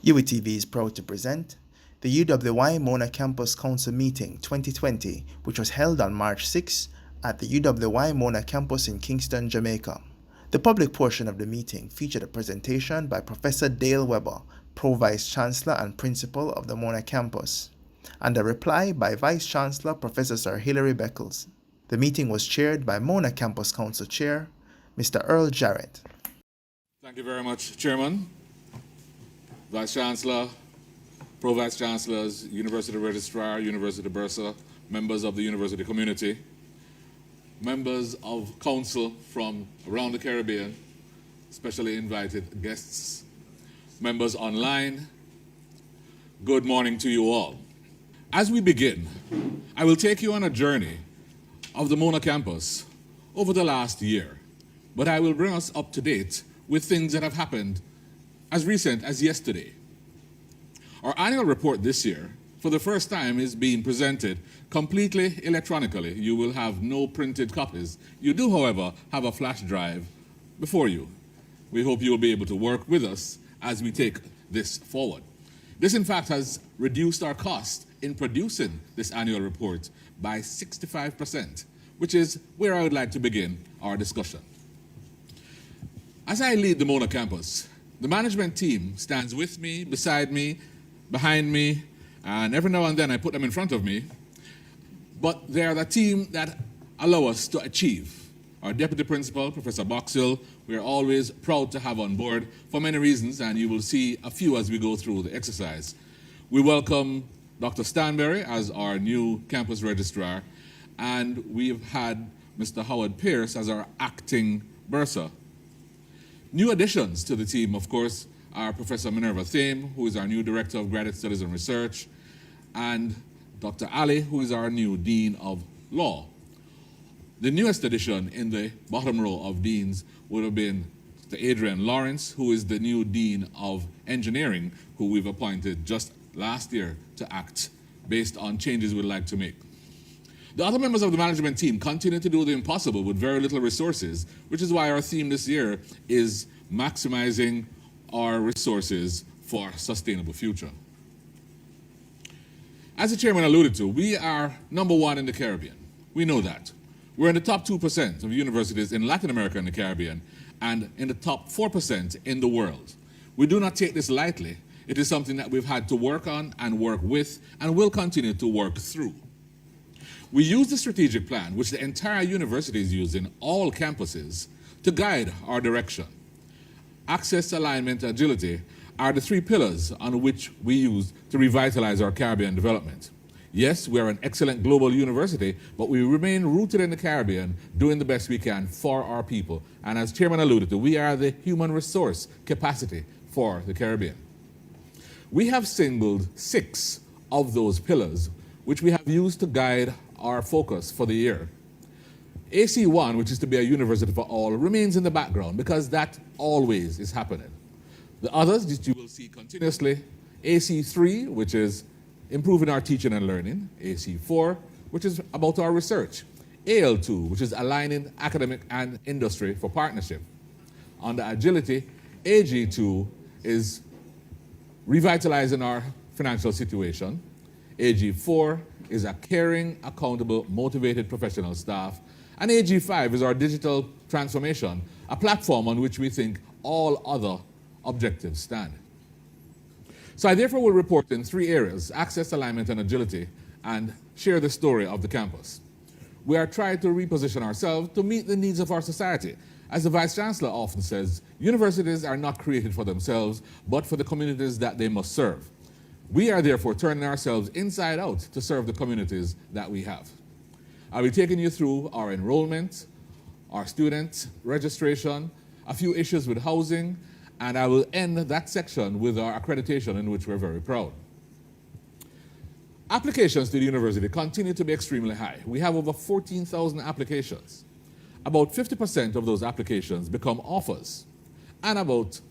UWITV is proud to present the UWI Mona Campus Council Meeting 2020, which was held on March 6 at the UWI Mona Campus in Kingston, Jamaica. The public portion of the meeting featured a presentation by Professor Dale Weber, Pro Vice-Chancellor and Principal of the Mona Campus, and a reply by Vice-Chancellor Professor Sir Hilary Beckles. The meeting was chaired by Mona Campus Council Chair, Mr. Earl Jarrett. Thank you very much, Chairman, Vice-Chancellor, Pro Vice-Chancellors, University Registrar, University Bursar, members of the university community, members of council from around the Caribbean, specially invited guests, members online, good morning to you all. As we begin, I will take you on a journey of the Mona Campus over the last year, but I will bring us up to date with things that have happened as recent as yesterday. Our annual report this year, for the first time, is being presented completely electronically. You will have no printed copies. You do, however, have a flash drive before you. We hope you will be able to work with us as we take this forward. This, in fact, has reduced our cost in producing this annual report by 65%, which is where I would like to begin our discussion. As I lead the Mona Campus, the management team stands with me, beside me, behind me, and every now and then I put them in front of me, but they are the team that allow us to achieve. Our Deputy Principal, Professor Boxhill, we are always proud to have on board for many reasons, and you will see a few as we go through the exercise. We welcome Dr. Stanberry as our new campus registrar, and we've had Mr. Howard Pierce as our acting bursar. New additions to the team, of course, are Professor Minerva Thame, who is our new Director of Graduate Studies and Research, and Dr. Ali, who is our new Dean of Law. The newest addition in the bottom row of deans would have been Dr. Adrian Lawrence, who is the new Dean of Engineering, who we've appointed just last year to act based on changes we'd like to make. The other members of the management team continue to do the impossible with very little resources, which is why our theme this year is maximizing our resources for a sustainable future. As the chairman alluded to, we are number one in the Caribbean. We know that. We're in the top 2% of universities in Latin America and the Caribbean, and in the top 4% in the world. We do not take this lightly. It is something that we've had to work on and work with, and will continue to work through. We use the strategic plan, which the entire university is using, all campuses, to guide our direction. Access, alignment, agility are the three pillars on which we use to revitalize our Caribbean development. Yes, we are an excellent global university, but we remain rooted in the Caribbean, doing the best we can for our people. And as Chairman alluded to, we are the human resource capacity for the Caribbean. We have singled 6 of those pillars, which we have used to guide our focus for the year. AC1, which is to be a university for all, remains in the background because that always is happening. The others that you will see continuously, AC3, which is improving our teaching and learning, AC4, which is about our research, AL2, which is aligning academic and industry for partnership. Under agility, AG2 is revitalizing our financial situation. AG4 is a caring, accountable, motivated professional staff. And AG5 is our digital transformation, a platform on which we think all other objectives stand. So I therefore will report in 3 areas: access, alignment, and agility, and share the story of the campus. We are trying to reposition ourselves to meet the needs of our society. As the Vice-Chancellor often says, universities are not created for themselves, but for the communities that they must serve. We are therefore turning ourselves inside out to serve the communities that we have. I'll be taking you through our enrollment, our student registration, a few issues with housing, and I will end that section with our accreditation, in which we're very proud. Applications to the university continue to be extremely high. We have over 14,000 applications. About 50% of those applications become offers, and about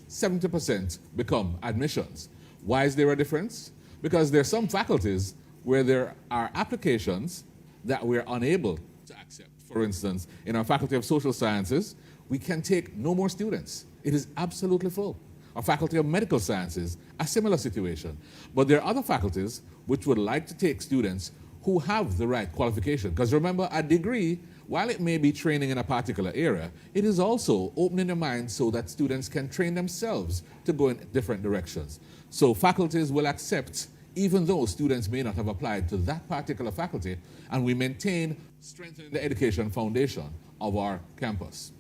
70% become admissions. Why is there a difference? Because there are some faculties where there are applications that we're unable to accept. For instance, in our Faculty of Social Sciences, we can take no more students. It is absolutely full. Our Faculty of Medical Sciences, a similar situation. But there are other faculties which would like to take students who have the right qualification. Because remember, a degree, while it may be training in a particular area, it is also opening the mind so that students can train themselves to go in different directions. So faculties will accept, even though students may not have applied to that particular faculty, and we maintain strengthening the education foundation of our campus.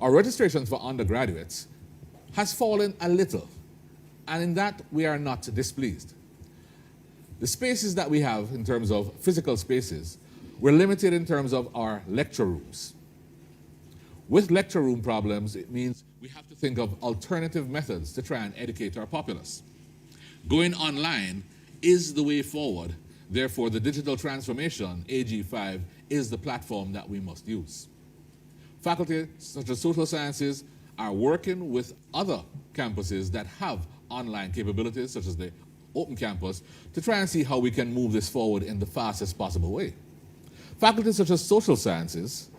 Our registrations for undergraduates has fallen a little, and in that we are not displeased. The spaces that we have in terms of physical spaces, we're limited in terms of our lecture rooms. With lecture room problems, it means we have to think of alternative methods to try and educate our populace. Going online is the way forward. Therefore, the digital transformation, AG5, is the platform that we must use. Faculty such as social sciences are working with other campuses that have online capabilities, such as the Open Campus, to try and see how we can move this forward in the fastest possible way. Faculties such as social sciences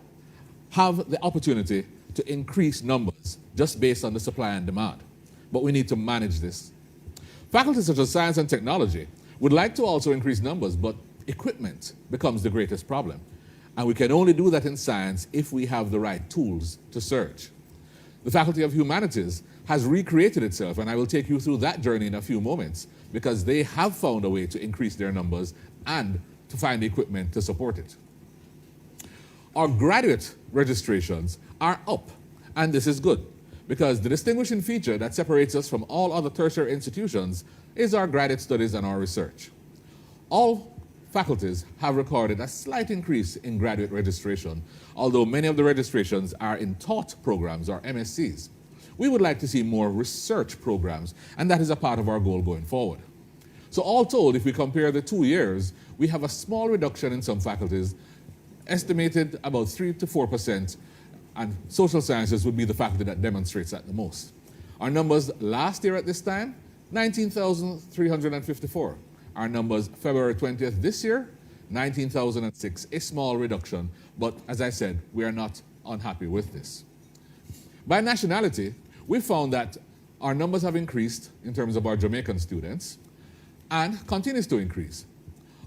have the opportunity to increase numbers just based on the supply and demand, but we need to manage this. Faculties such as science and technology would like to also increase numbers, but equipment becomes the greatest problem. And we can only do that in science if we have the right tools to search. The Faculty of Humanities has recreated itself, and I will take you through that journey in a few moments, because they have found a way to increase their numbers and to find the equipment to support it. Our graduate registrations are up, and this is good, because the distinguishing feature that separates us from all other tertiary institutions is our graduate studies and our research. All faculties have recorded a slight increase in graduate registration, although many of the registrations are in taught programs or MSCs. We would like to see more research programs, and that is a part of our goal going forward. So all told, if we compare the 2 years, we have a small reduction in some faculties, estimated about 3 to 4%, and social sciences would be the faculty that demonstrates that the most. Our numbers last year at this time, 19,354. Our numbers February 20th this year, 19,006, a small reduction, but as I said, we are not unhappy with this. By nationality, we found that our numbers have increased in terms of our Jamaican students and continues to increase.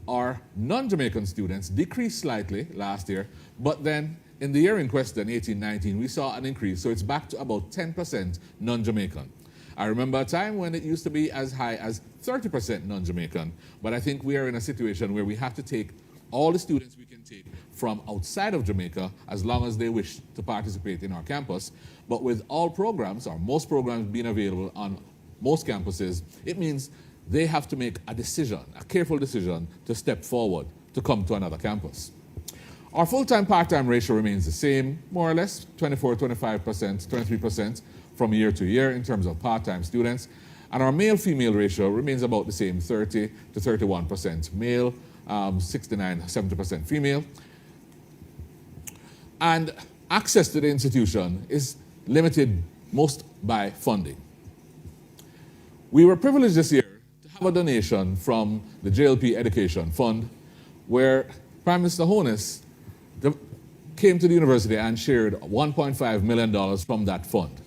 Our non-Jamaican students decreased slightly last year, but then in the year in question, 18-19, we saw an increase, so it's back to about 10% non-Jamaican. I remember a time when it used to be as high as 30% non-Jamaican, but I think we are in a situation where we have to take all the students we can take from outside of Jamaica as long as they wish to participate in our campus. But with all programs, or most programs being available on most campuses, it means they have to make a decision, a careful decision to step forward to come to another campus. Our full-time, part-time ratio remains the same, more or less, 24, 25%, 23% from year to year in terms of part-time students. And our male-female ratio remains about the same, 30 to 31% male, 69, 70% female. And access to the institution is limited most by funding. We were privileged this year to have a donation from the JLP Education Fund, where Prime Minister Honus came to the university and shared $1.5 million from that fund.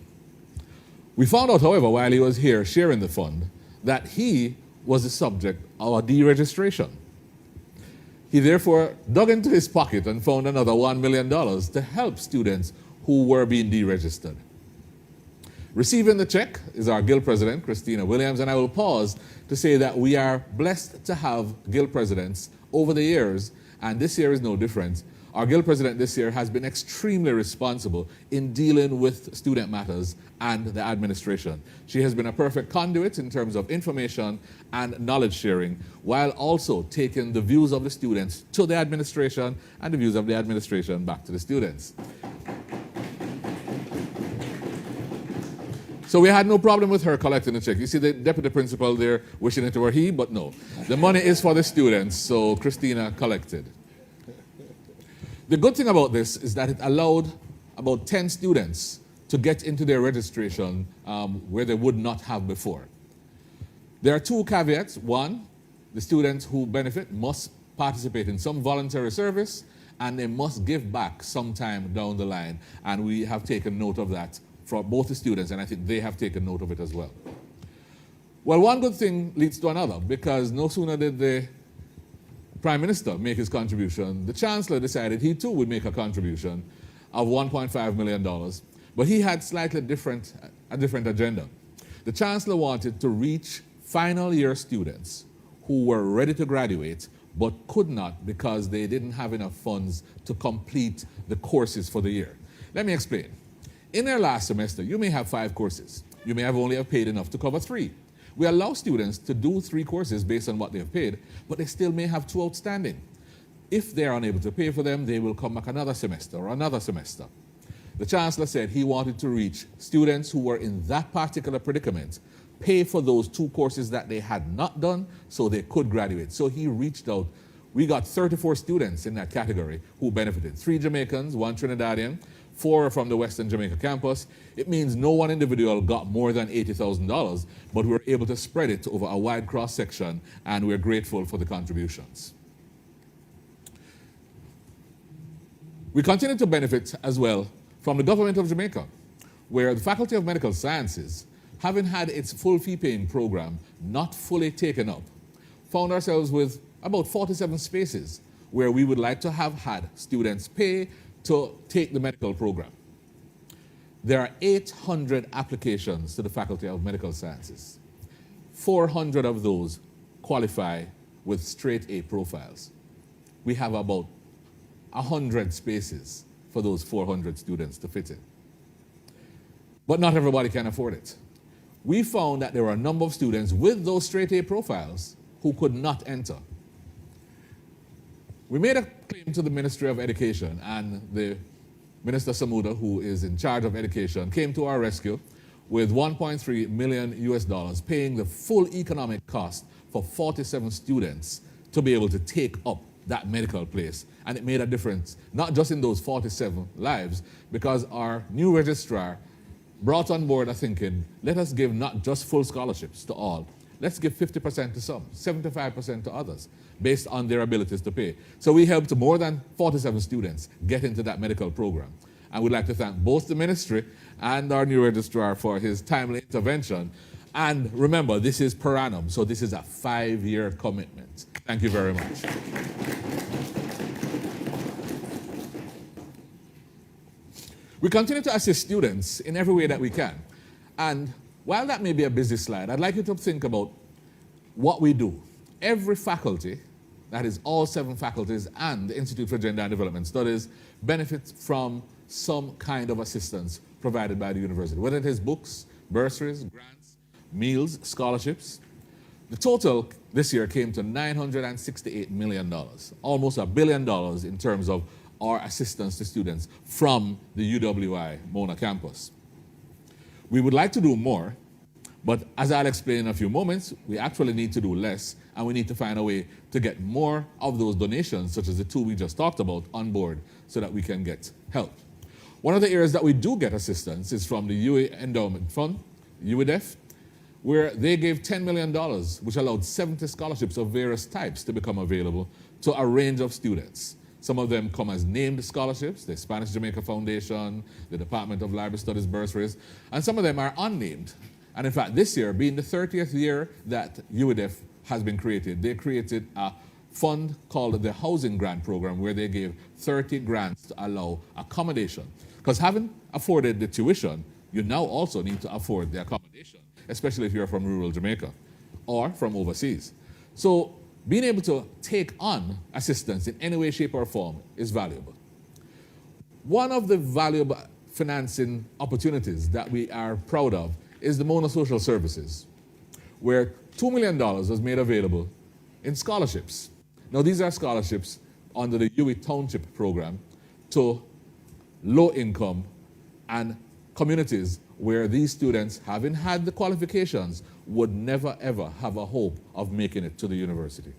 We found out, however, while he was here sharing the fund, that he was the subject of a deregistration. He therefore dug into his pocket and found another $1 million to help students who were being deregistered. Receiving the check is our Guild President, Christina Williams, and I will pause to say that we are blessed to have Guild Presidents over the years, and this year is no different. Our Guild President this year has been extremely responsible in dealing with student matters and the administration. She has been a perfect conduit in terms of information and knowledge sharing, while also taking the views of the students to the administration and the views of the administration back to the students. So we had no problem with her collecting the check. You see the deputy principal there wishing it were he, but no. The money is for the students, so Christina collected. The good thing about this is that it allowed about 10 students to get into their registration where they would not have before. There are two caveats. One, the students who benefit must participate in some voluntary service, and they must give back sometime down the line, and we have taken note of that for both the students, and I think they have taken note of it as well. Well, one good thing leads to another, because no sooner did the Prime Minister make his contribution, the Chancellor decided he too would make a contribution of $1.5 million, but he had a different agenda. The Chancellor wanted to reach final year students who were ready to graduate but could not because they didn't have enough funds to complete the courses for the year. Let me explain. In their last semester, you may have 5 courses. You may have only paid enough to cover 3. We allow students to do 3 courses based on what they have paid, but they still may have 2 outstanding. If they are unable to pay for them, they will come back another semester or another semester. The Chancellor said he wanted to reach students who were in that particular predicament, pay for those 2 courses that they had not done so they could graduate. So he reached out. We got 34 students in that category who benefited. 3 Jamaicans, 1 Trinidadian, 4 from the Western Jamaica campus. It means no one individual got more than $80,000, but we were able to spread it over a wide cross-section, and we're grateful for the contributions. We continue to benefit as well from the government of Jamaica, where the Faculty of Medical Sciences, having had its full fee-paying program not fully taken up, found ourselves with about 47 spaces where we would like to have had students pay to take the medical program. There are 800 applications to the Faculty of Medical Sciences. 400 of those qualify with straight A profiles. We have about 100 spaces for those 400 students to fit in. But not everybody can afford it. We found that there were a number of students with those straight A profiles who could not enter. We made a claim to the Ministry of Education, and the Minister Samuda, who is in charge of education, came to our rescue with $1.3 million, paying the full economic cost for 47 students to be able to take up that medical place. And it made a difference, not just in those 47 lives, because our new registrar brought on board a thinking, let us give not just full scholarships to all, let's give 50% to some, 75% to others, based on their abilities to pay. So we helped more than 47 students get into that medical program. And we'd like to thank both the ministry and our new registrar for his timely intervention. And remember, this is per annum, so this is a 5-year commitment. Thank you very much. We continue to assist students in every way that we can. And while that may be a busy slide, I'd like you to think about what we do. Every faculty, that is all 7 faculties and the Institute for Gender and Development Studies, benefits from some kind of assistance provided by the university, whether it is books, bursaries, grants, meals, scholarships. The total this year came to $968 million, almost $1 billion in terms of our assistance to students from the UWI Mona Campus. We would like to do more, but as I'll explain in a few moments, we actually need to do less, and we need to find a way to get more of those donations, such as the 2 we just talked about, on board so that we can get help. One of the areas that we do get assistance is from the UWI Endowment Fund, UWITV, where they gave $10 million, which allowed 70 scholarships of various types to become available to a range of students. Some of them come as named scholarships, the Spanish Jamaica Foundation, the Department of Library Studies bursaries, and some of them are unnamed. And in fact, this year, being the 30th year that UWITV has been created, they created a fund called the Housing Grant Program, where they gave 30 grants to allow accommodation. Because having afforded the tuition, you now also need to afford the accommodation, especially if you're from rural Jamaica or from overseas. So being able to take on assistance in any way, shape, or form is valuable. One of the valuable financing opportunities that we are proud of is the Mona Social Services, where $2 million was made available in scholarships. Now, these are scholarships under the UWI Township program to low-income and communities where these students, having had the qualifications, would never ever have a hope of making it to the university.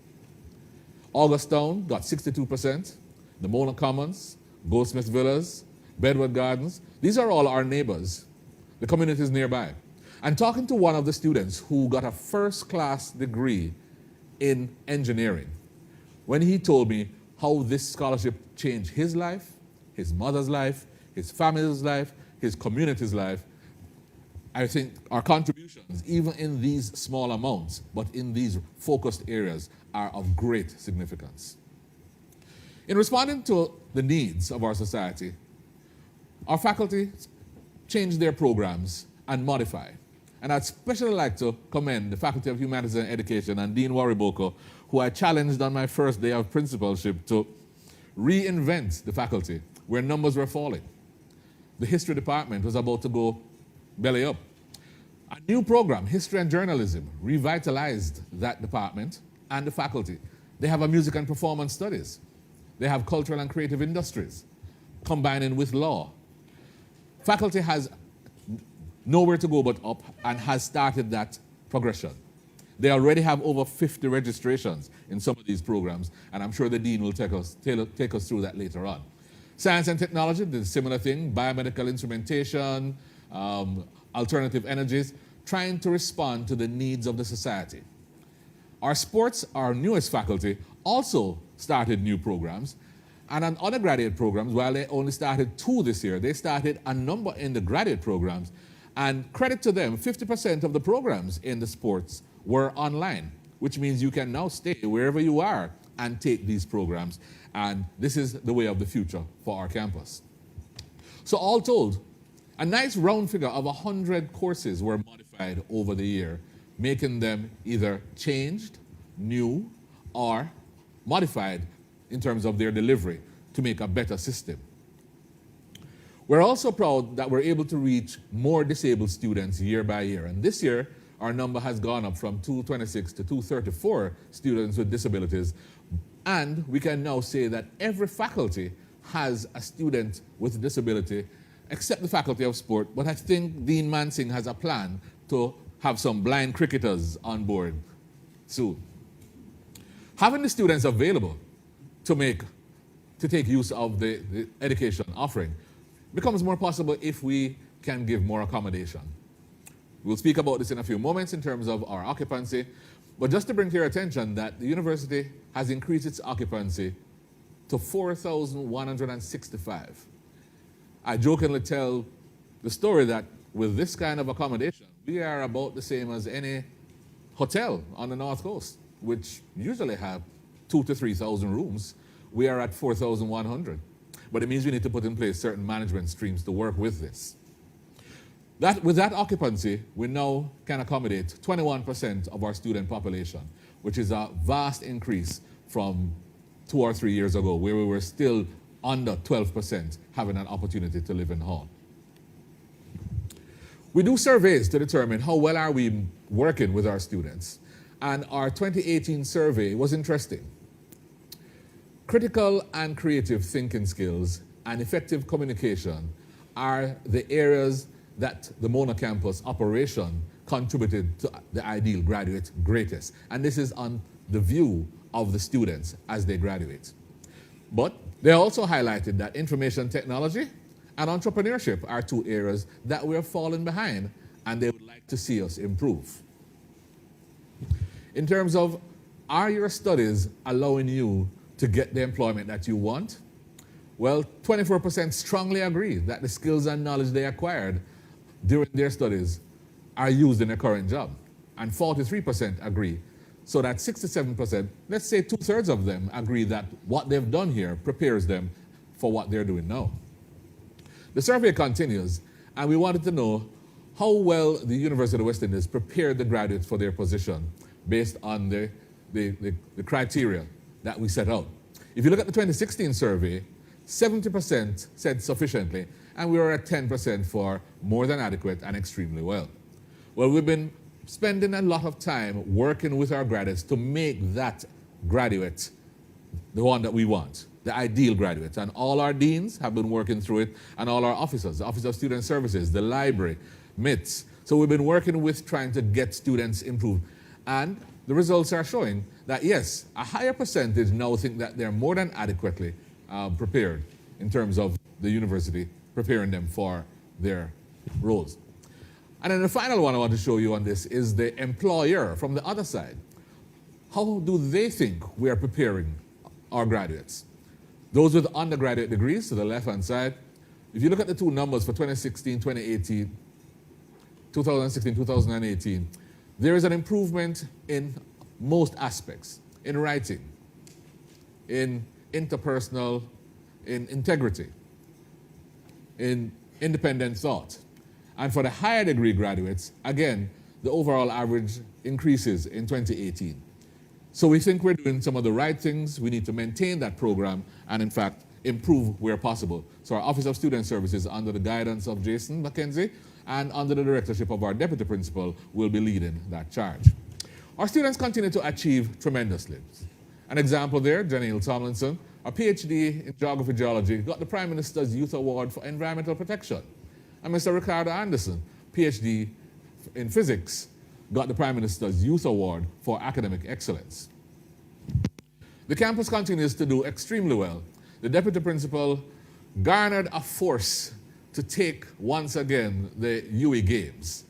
Augustown got 62%, the Mona Commons, Goldsmith Villas, Bedward Gardens, these are all our neighbors, the communities nearby. And talking to one of the students who got a first-class degree in engineering, when he told me how this scholarship changed his life, his mother's life, his family's life, his community's life, I think our contributions, even in these small amounts, but in these focused areas, are of great significance. In responding to the needs of our society, our faculty change their programs and modify. And I'd especially like to commend the Faculty of Humanities and Education and Dean Wariboko, who I challenged on my first day of principalship to reinvent the faculty where numbers were falling. The history department was about to go belly up. A new program, History and Journalism, revitalized that department and the faculty. They have a music and performance studies. They have cultural and creative industries, combining with law. Faculty has nowhere to go but up and has started that progression. They already have over 50 registrations in some of these programs, and I'm sure the dean will take us through that later on. Science and technology did a similar thing, biomedical instrumentation, alternative energies, trying to respond to the needs of the society. Our sports, our newest faculty, also started new programs. And on undergraduate programs, while they only started 2 this year, they started a number in the graduate programs. And credit to them, 50% of the programs in the sports were online, which means you can now stay wherever you are and take these programs. And this is the way of the future for our campus. So all told, a nice round figure of 100 courses were modified over the year, making them either changed, new, or modified in terms of their delivery to make a better system. We're also proud that we're able to reach more disabled students year by year. And this year, our number has gone up from 226 to 234 students with disabilities. And we can now say that every faculty has a student with a disability, except the Faculty of Sport. But I think Dean Mansing has a plan to have some blind cricketers on board soon. Having the students available to take use of the education offering becomes more possible if we can give more accommodation. We'll speak about this in a few moments in terms of our occupancy, but just to bring to your attention that the university has increased its occupancy to 4,165. I jokingly tell the story that with this kind of accommodation, we are about the same as any hotel on the North Coast, which usually have 2,000 to 3,000 rooms. We are at 4,100. But it means we need to put in place certain management streams to work with this. With that occupancy, we now can accommodate 21% of our student population, which is a vast increase from 2 or 3 years ago, where we were still under 12% having an opportunity to live in hall. We do surveys to determine how well are we working with our students. And our 2018 survey was interesting. Critical and creative thinking skills and effective communication are the areas that the Mona Campus operation contributed to the ideal graduate greatest. And this is on the view of the students as they graduate. But they also highlighted that information technology and entrepreneurship are 2 areas that we are falling behind, and they would like to see us improve. In terms of, are your studies allowing you to get the employment that you want? Well, 24% strongly agree that the skills and knowledge they acquired during their studies are used in their current job. And 43% agree. So that 67%, let's say 2/3 of them agree that what they've done here prepares them for what they're doing now. The survey continues, and we wanted to know how well the University of the West Indies prepared the graduates for their position based on the criteria that we set out. If you look at the 2016 survey, 70% said sufficiently, and we were at 10% for more than adequate and extremely well. Well, we've been spending a lot of time working with our graduates to make that graduate the one that we want, the ideal graduate. And all our deans have been working through it, and all our officers, the Office of Student Services, the library, MITS. So we've been working with trying to get students improved. And the results are showing that, yes, a higher percentage now think that they're more than adequately prepared in terms of the university preparing them for their roles. And then the final one I want to show you on this is the employer from the other side. How do they think we are preparing our graduates? Those with undergraduate degrees to the left-hand side, if you look at the 2 numbers for 2016, 2018, 2016, 2018, there is an improvement in most aspects, in writing, in interpersonal, in integrity, in independent thought. And for the higher degree graduates, again, the overall average increases in 2018. So we think we're doing some of the right things. We need to maintain that program and, in fact, improve where possible. So our Office of Student Services, under the guidance of Jason McKenzie and under the directorship of our Deputy Principal, will be leading that charge. Our students continue to achieve tremendously. An example there, Janelle Tomlinson, a PhD in Geography Geology, got the Prime Minister's Youth Award for Environmental Protection. And Mr. Ricardo Anderson, PhD in Physics, got the Prime Minister's Youth Award for Academic Excellence. The campus continues to do extremely well. The Deputy Principal garnered a force to take, once again, the UWI Games.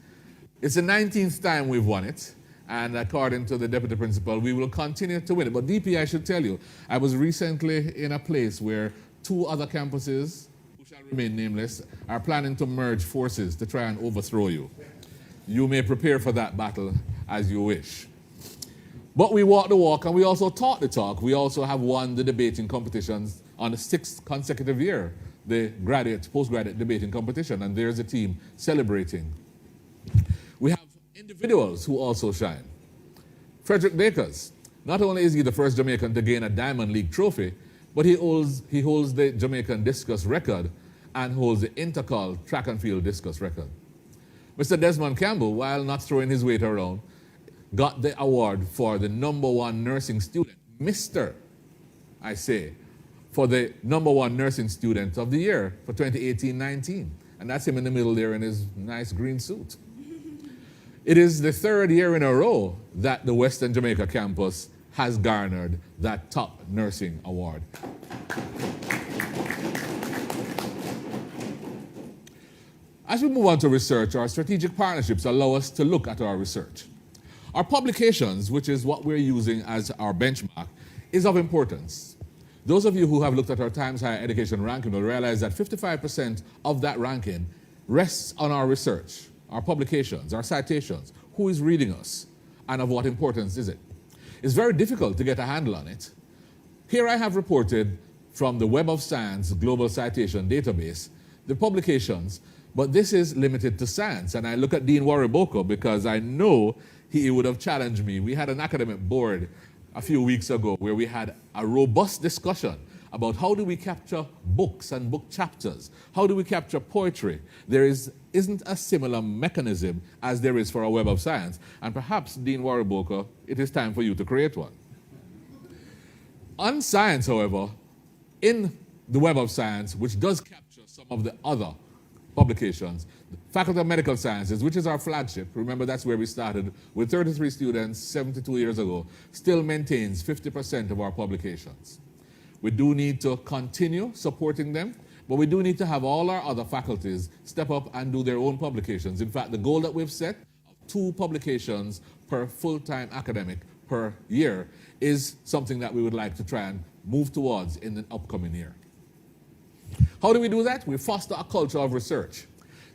It's the 19th time we've won it, and according to the Deputy Principal, we will continue to win it. But DP, I should tell you, I was recently in a place where 2 other campuses, who shall remain nameless, are planning to merge forces to try and overthrow you. You may prepare for that battle as you wish. But we walk the walk and we also talk the talk. We also have won the debating competitions on the 6th consecutive year, the postgraduate debating competition, and there's a team celebrating. We have individuals who also shine. Frederick Beckles, not only is he the first Jamaican to gain a Diamond League trophy, but he holds the Jamaican discus record and holds the Intercol track and field discus record. Mr. Desmond Campbell, while not throwing his weight around, got the award for the #1 nursing student, Mr. I say, for the #1 nursing student of the year for 2018-19. And that's him in the middle there in his nice green suit. It is the 3rd year in a row that the Western Jamaica campus has garnered that top nursing award. As we move on to research, our strategic partnerships allow us to look at our research. Our publications, which is what we're using as our benchmark, is of importance. Those of you who have looked at our Times Higher Education ranking will realize that 55% of that ranking rests on our research, our publications, our citations, who is reading us, and of what importance is it. It's very difficult to get a handle on it. Here I have reported from the Web of Science Global Citation Database the publications, but this is limited to science. And I look at Dean Wariboko because I know he would have challenged me. We had an academic board a few weeks ago where we had a robust discussion about how do we capture books and book chapters? How do we capture poetry? There isn't a similar mechanism as there is for a Web of Science. And perhaps, Dean Wariboko, it is time for you to create one. On science, however, in the Web of Science, which does capture some of the other publications, the Faculty of Medical Sciences, which is our flagship, remember that's where we started with 33 students 72 years ago, still maintains 50% of our publications. We do need to continue supporting them, but we do need to have all our other faculties step up and do their own publications. In fact, the goal that we've set of 2 publications per full-time academic per year is something that we would like to try and move towards in the upcoming year. How do we do that? We foster a culture of research.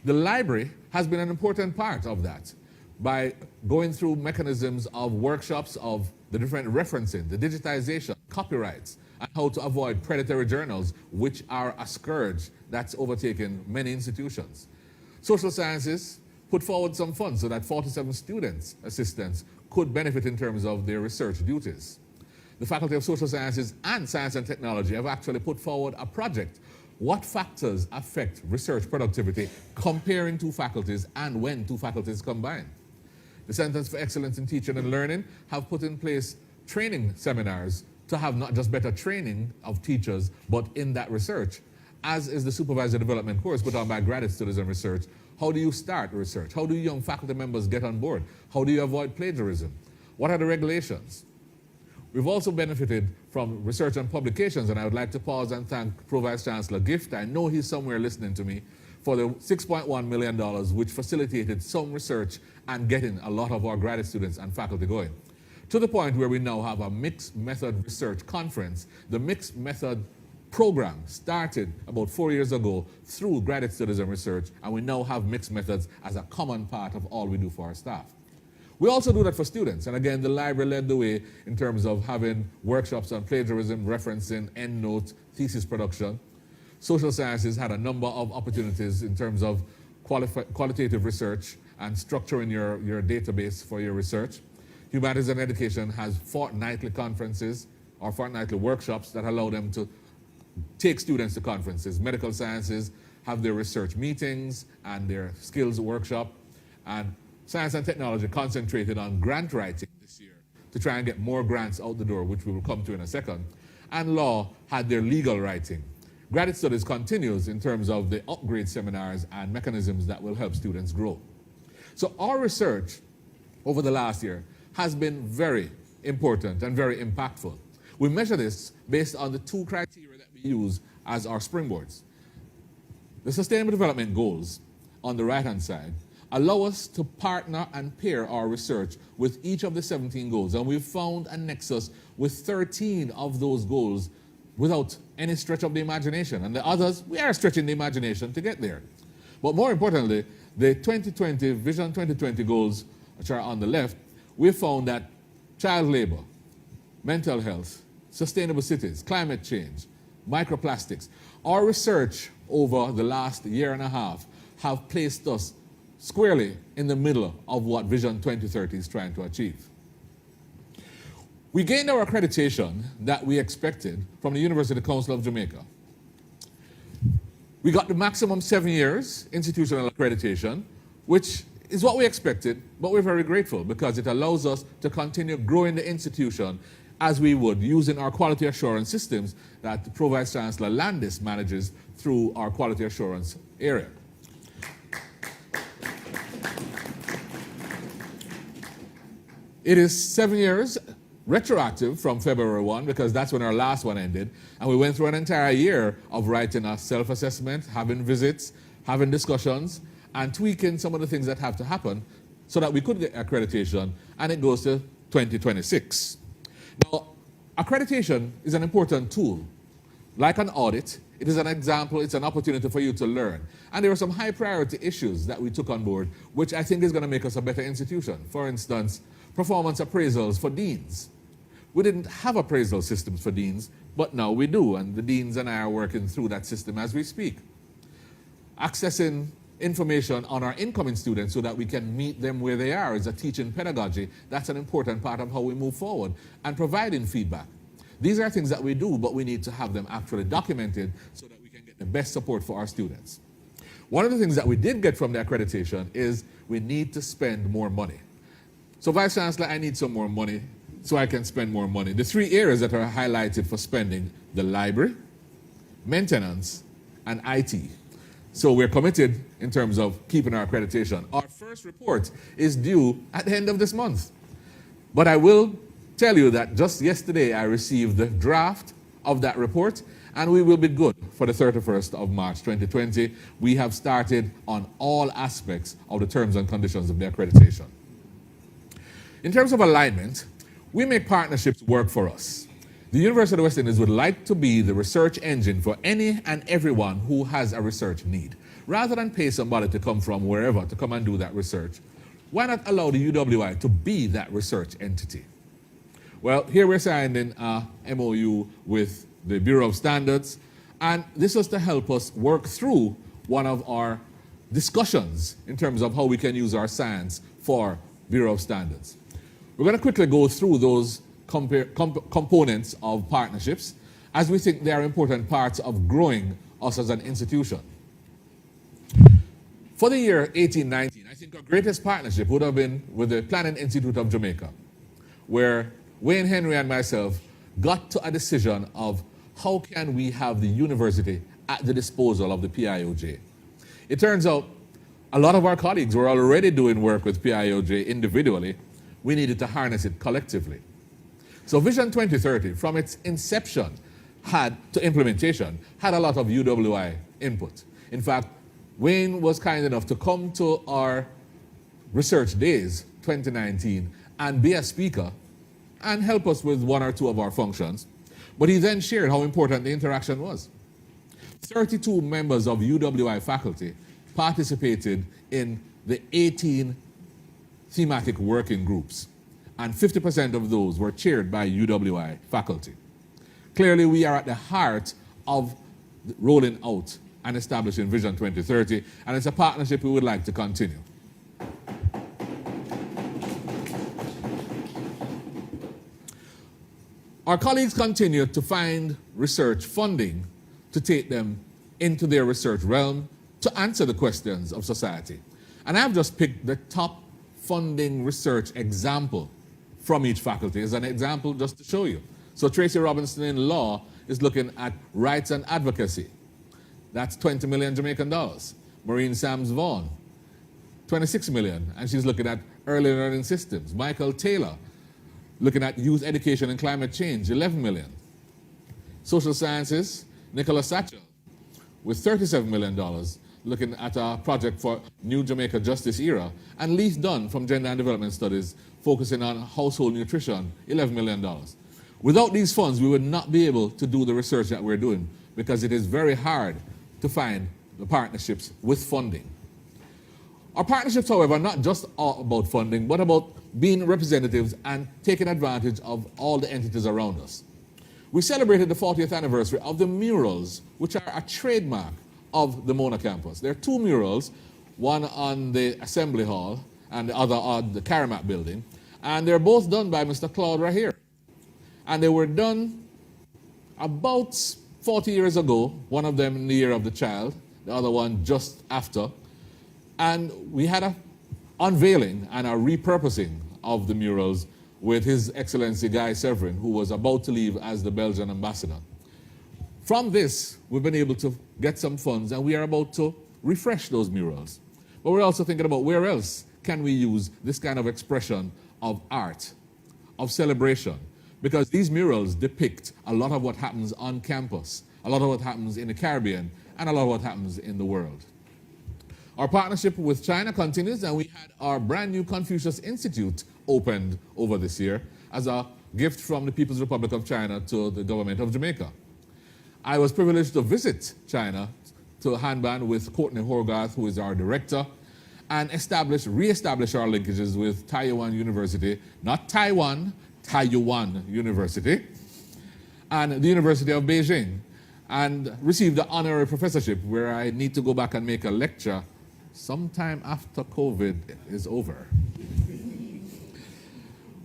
The library has been an important part of that by going through mechanisms of workshops of the different referencing, the digitization, copyrights, and how to avoid predatory journals, which are a scourge that's overtaken many institutions. Social Sciences put forward some funds so that 47 students, assistants, could benefit in terms of their research duties. The Faculty of Social Sciences and Science and Technology have actually put forward a project. What factors affect research productivity comparing 2 faculties and when 2 faculties combine? The Centers for Excellence in Teaching and Learning have put in place training seminars to have not just better training of teachers, but in that research, as is the Supervisor Development course put on by graduate students in research. How do you start research? How do young faculty members get on board? How do you avoid plagiarism? What are the regulations? We've also benefited from research and publications, and I would like to pause and thank Vice-Chancellor Gift. I know he's somewhere listening to me, for the $6.1 million, which facilitated some research and getting a lot of our graduate students and faculty going. To the point where we now have a mixed method research conference. The mixed method program started about 4 years ago through graduate studies and research, and we now have mixed methods as a common part of all we do for our staff. We also do that for students, and again, the library led the way in terms of having workshops on plagiarism, referencing, endnote, thesis production. Social sciences had a number of opportunities in terms of qualitative research and structuring your database for your research. Humanities and Education has fortnightly conferences or fortnightly workshops that allow them to take students to conferences. Medical Sciences have their research meetings and their skills workshop. And Science and Technology concentrated on grant writing this year to try and get more grants out the door, which we will come to in a second. And Law had their legal writing. Graduate Studies continues in terms of the upgrade seminars and mechanisms that will help students grow. So our research over the last year has been very important and very impactful. We measure this based on the two criteria that we use as our springboards. The Sustainable Development Goals on the right-hand side allow us to partner and pair our research with each of the 17 goals, and we've found a nexus with 13 of those goals without any stretch of the imagination. And the others, we are stretching the imagination to get there. But more importantly, the 2020, Vision 2020 goals, which are on the left, we found that child labor, mental health, sustainable cities, climate change, microplastics, our research over the last year and a half have placed us squarely in the middle of what Vision 2030 is trying to achieve. We gained our accreditation that we expected from the University Council of Jamaica. We got the maximum 7 years institutional accreditation, which is what we expected, but we're very grateful because it allows us to continue growing the institution as we would using our quality assurance systems that the Pro-Vice-Chancellor Landis manages through our quality assurance area. It is 7 years retroactive from February 1 because that's when our last one ended, and we went through an entire year of writing a self-assessment, having visits, having discussions, and tweaking some of the things that have to happen so that we could get accreditation, and it goes to 2026. Now, accreditation is an important tool. Like an audit, it is an example, it's an opportunity for you to learn. And there are some high priority issues that we took on board, which I think is going to make us a better institution. For instance, performance appraisals for deans. We didn't have appraisal systems for deans, but now we do, and the deans and I are working through that system as we speak. Accessing information on our incoming students so that we can meet them where they are is a teaching pedagogy. That's an important part of how we move forward. And providing feedback. These are things that we do, but we need to have them actually documented so that we can get the best support for our students. One of the things that we did get from the accreditation is we need to spend more money. So Vice Chancellor, I need some more money so I can spend more money. The three areas that are highlighted for spending: the library, maintenance, and IT. So we're committed in terms of keeping our accreditation. Our first report is due at the end of this month. But I will tell you that just yesterday I received the draft of that report, and we will be good for the 31st of March 2020. We have started on all aspects of the terms and conditions of the accreditation. In terms of alignment, we make partnerships work for us. The University of West Indies would like to be the research engine for any and everyone who has a research need. Rather than pay somebody to come from wherever to come and do that research, why not allow the UWI to be that research entity? Well, here we're signing a MOU with the Bureau of Standards, and this was to help us work through one of our discussions in terms of how we can use our science for Bureau of Standards. We're going to quickly go through those components of partnerships as we think they are important parts of growing us as an institution. For the year 1819, I think our greatest partnership would have been with the Planning Institute of Jamaica, where Wayne Henry and myself got to a decision of how can we have the university at the disposal of the PIOJ. It turns out a lot of our colleagues were already doing work with PIOJ individually. We needed to harness it collectively. So Vision 2030, from its inception to implementation, had a lot of UWI input. In fact, Wayne was kind enough to come to our research days 2019 and be a speaker and help us with one or two of our functions. But he then shared how important the interaction was. 32 members of UWI faculty participated in the 18 thematic working groups, and 50% of those were chaired by UWI faculty. Clearly, we are at the heart of rolling out and establishing Vision 2030, and it's a partnership we would like to continue. Our colleagues continue to find research funding to take them into their research realm to answer the questions of society. And I've just picked the top funding research example from each faculty as an example just to show you. So Tracy Robinson in law is looking at rights and advocacy. That's 20 million Jamaican dollars. Maureen Sams Vaughan, 26 million, and she's looking at early learning systems. Michael Taylor, looking at youth education and climate change, 11 million. Social sciences, Nicholas Satchel, with $37 million, looking at a project for New Jamaica Justice Era. And Leith Dunn from Gender and Development Studies, focusing on household nutrition, $11 million. Without these funds, we would not be able to do the research that we're doing, because it is very hard to find the partnerships with funding. Our partnerships, however, are not just all about funding, but about being representatives and taking advantage of all the entities around us. We celebrated the 40th anniversary of the murals, which are a trademark of the Mona Campus. There are two murals, one on the Assembly Hall and the other on the Karamat building, and they're both done by Mr. Claude Rahir. And they were done about 40 years ago, one of them in the year of the child, the other one just after. And we had an unveiling and a repurposing of the murals with His Excellency Guy Severin, who was about to leave as the Belgian ambassador. From this, we've been able to get some funds, and we are about to refresh those murals. But we're also thinking about where else can we use this kind of expression of art, of celebration, because these murals depict a lot of what happens on campus, a lot of what happens in the Caribbean, and a lot of what happens in the world. Our partnership with China continues, and we had our brand new Confucius Institute opened over this year as a gift from the People's Republic of China to the government of Jamaica. I was privileged to visit China to Hanban with Courtney Horgarth, who is our director, and re-establish our linkages with Taiwan University, not Taiwan, Taiyuan University, and the University of Beijing, and received the honorary professorship, where I need to go back and make a lecture sometime after COVID is over.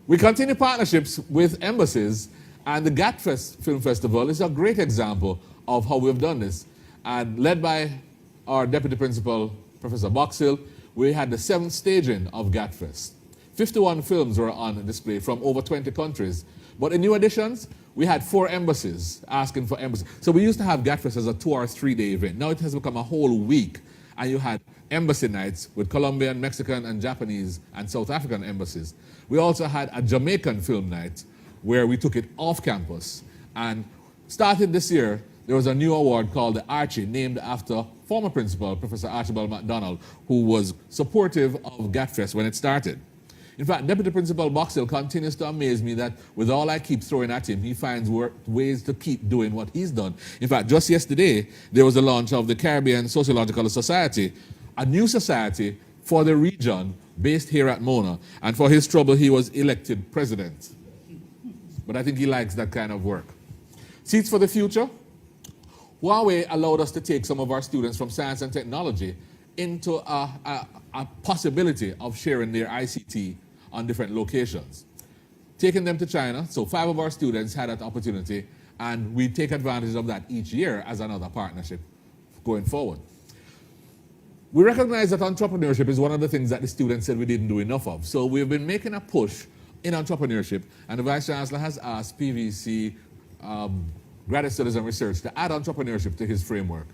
We continue partnerships with embassies, and the GATFest Film Festival is a great example of how we've done this. And led by our Deputy Principal, Professor Boxill, we had the 7th staging of GATFest. 51 films were on display from over 20 countries. But in new additions, we had 4 embassies asking for embassies. So we used to have GATFest as a 2 or 3 day event. Now it has become a whole week. And you had embassy nights with Colombian, Mexican, and Japanese and South African embassies. We also had a Jamaican film night where we took it off campus. And started this year, there was a new award called the Archie, named after former principal, Professor Archibald MacDonald, who was supportive of GATFest when it started. In fact, Deputy Principal Boxill continues to amaze me that with all I keep throwing at him, he finds ways to keep doing what he's done. In fact, just yesterday, there was the launch of the Caribbean Sociological Society, a new society for the region based here at Mona. And for his trouble, he was elected president. But I think he likes that kind of work. Seats for the Future. Huawei allowed us to take some of our students from science and technology into a possibility of sharing their ICT on different locations. Taking them to China, so 5 of our students had that opportunity, and we take advantage of that each year as another partnership going forward. We recognize that entrepreneurship is one of the things that the students said we didn't do enough of. So we've been making a push in entrepreneurship, and the Vice-Chancellor has asked PVC Graduate Studies and Research to add entrepreneurship to his framework.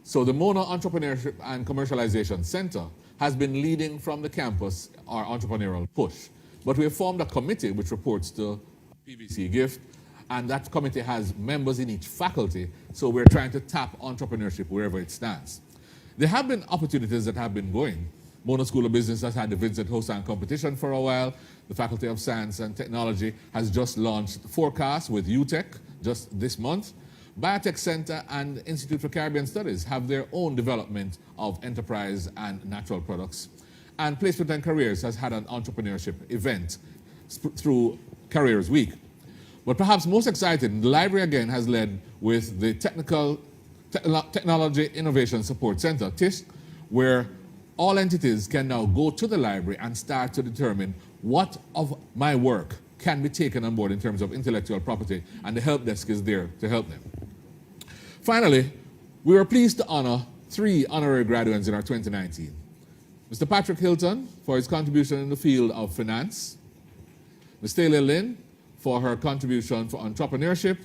So the Mona Entrepreneurship and Commercialization Center has been leading from the campus our entrepreneurial push. But we have formed a committee which reports to PVC Gift, and that committee has members in each faculty, so we're trying to tap entrepreneurship wherever it stands. There have been opportunities that have been going. Mona School of Business has had the Vincent Hosan competition for a while. The Faculty of Science and Technology has just launched Forecast with UTech, just this month. Biotech Center and Institute for Caribbean Studies have their own development of enterprise and natural products. And Placement and Careers has had an entrepreneurship event through Careers Week. But perhaps most exciting, the library again has led with the Technology Innovation Support Center, TISC, where all entities can now go to the library and start to determine what of my work can be taken on board in terms of intellectual property, and the help desk is there to help them. Finally, we were pleased to honor 3 honorary graduates in our 2019. Mr. Patrick Hilton for his contribution in the field of finance, Ms. Taylor Lynn for her contribution for entrepreneurship,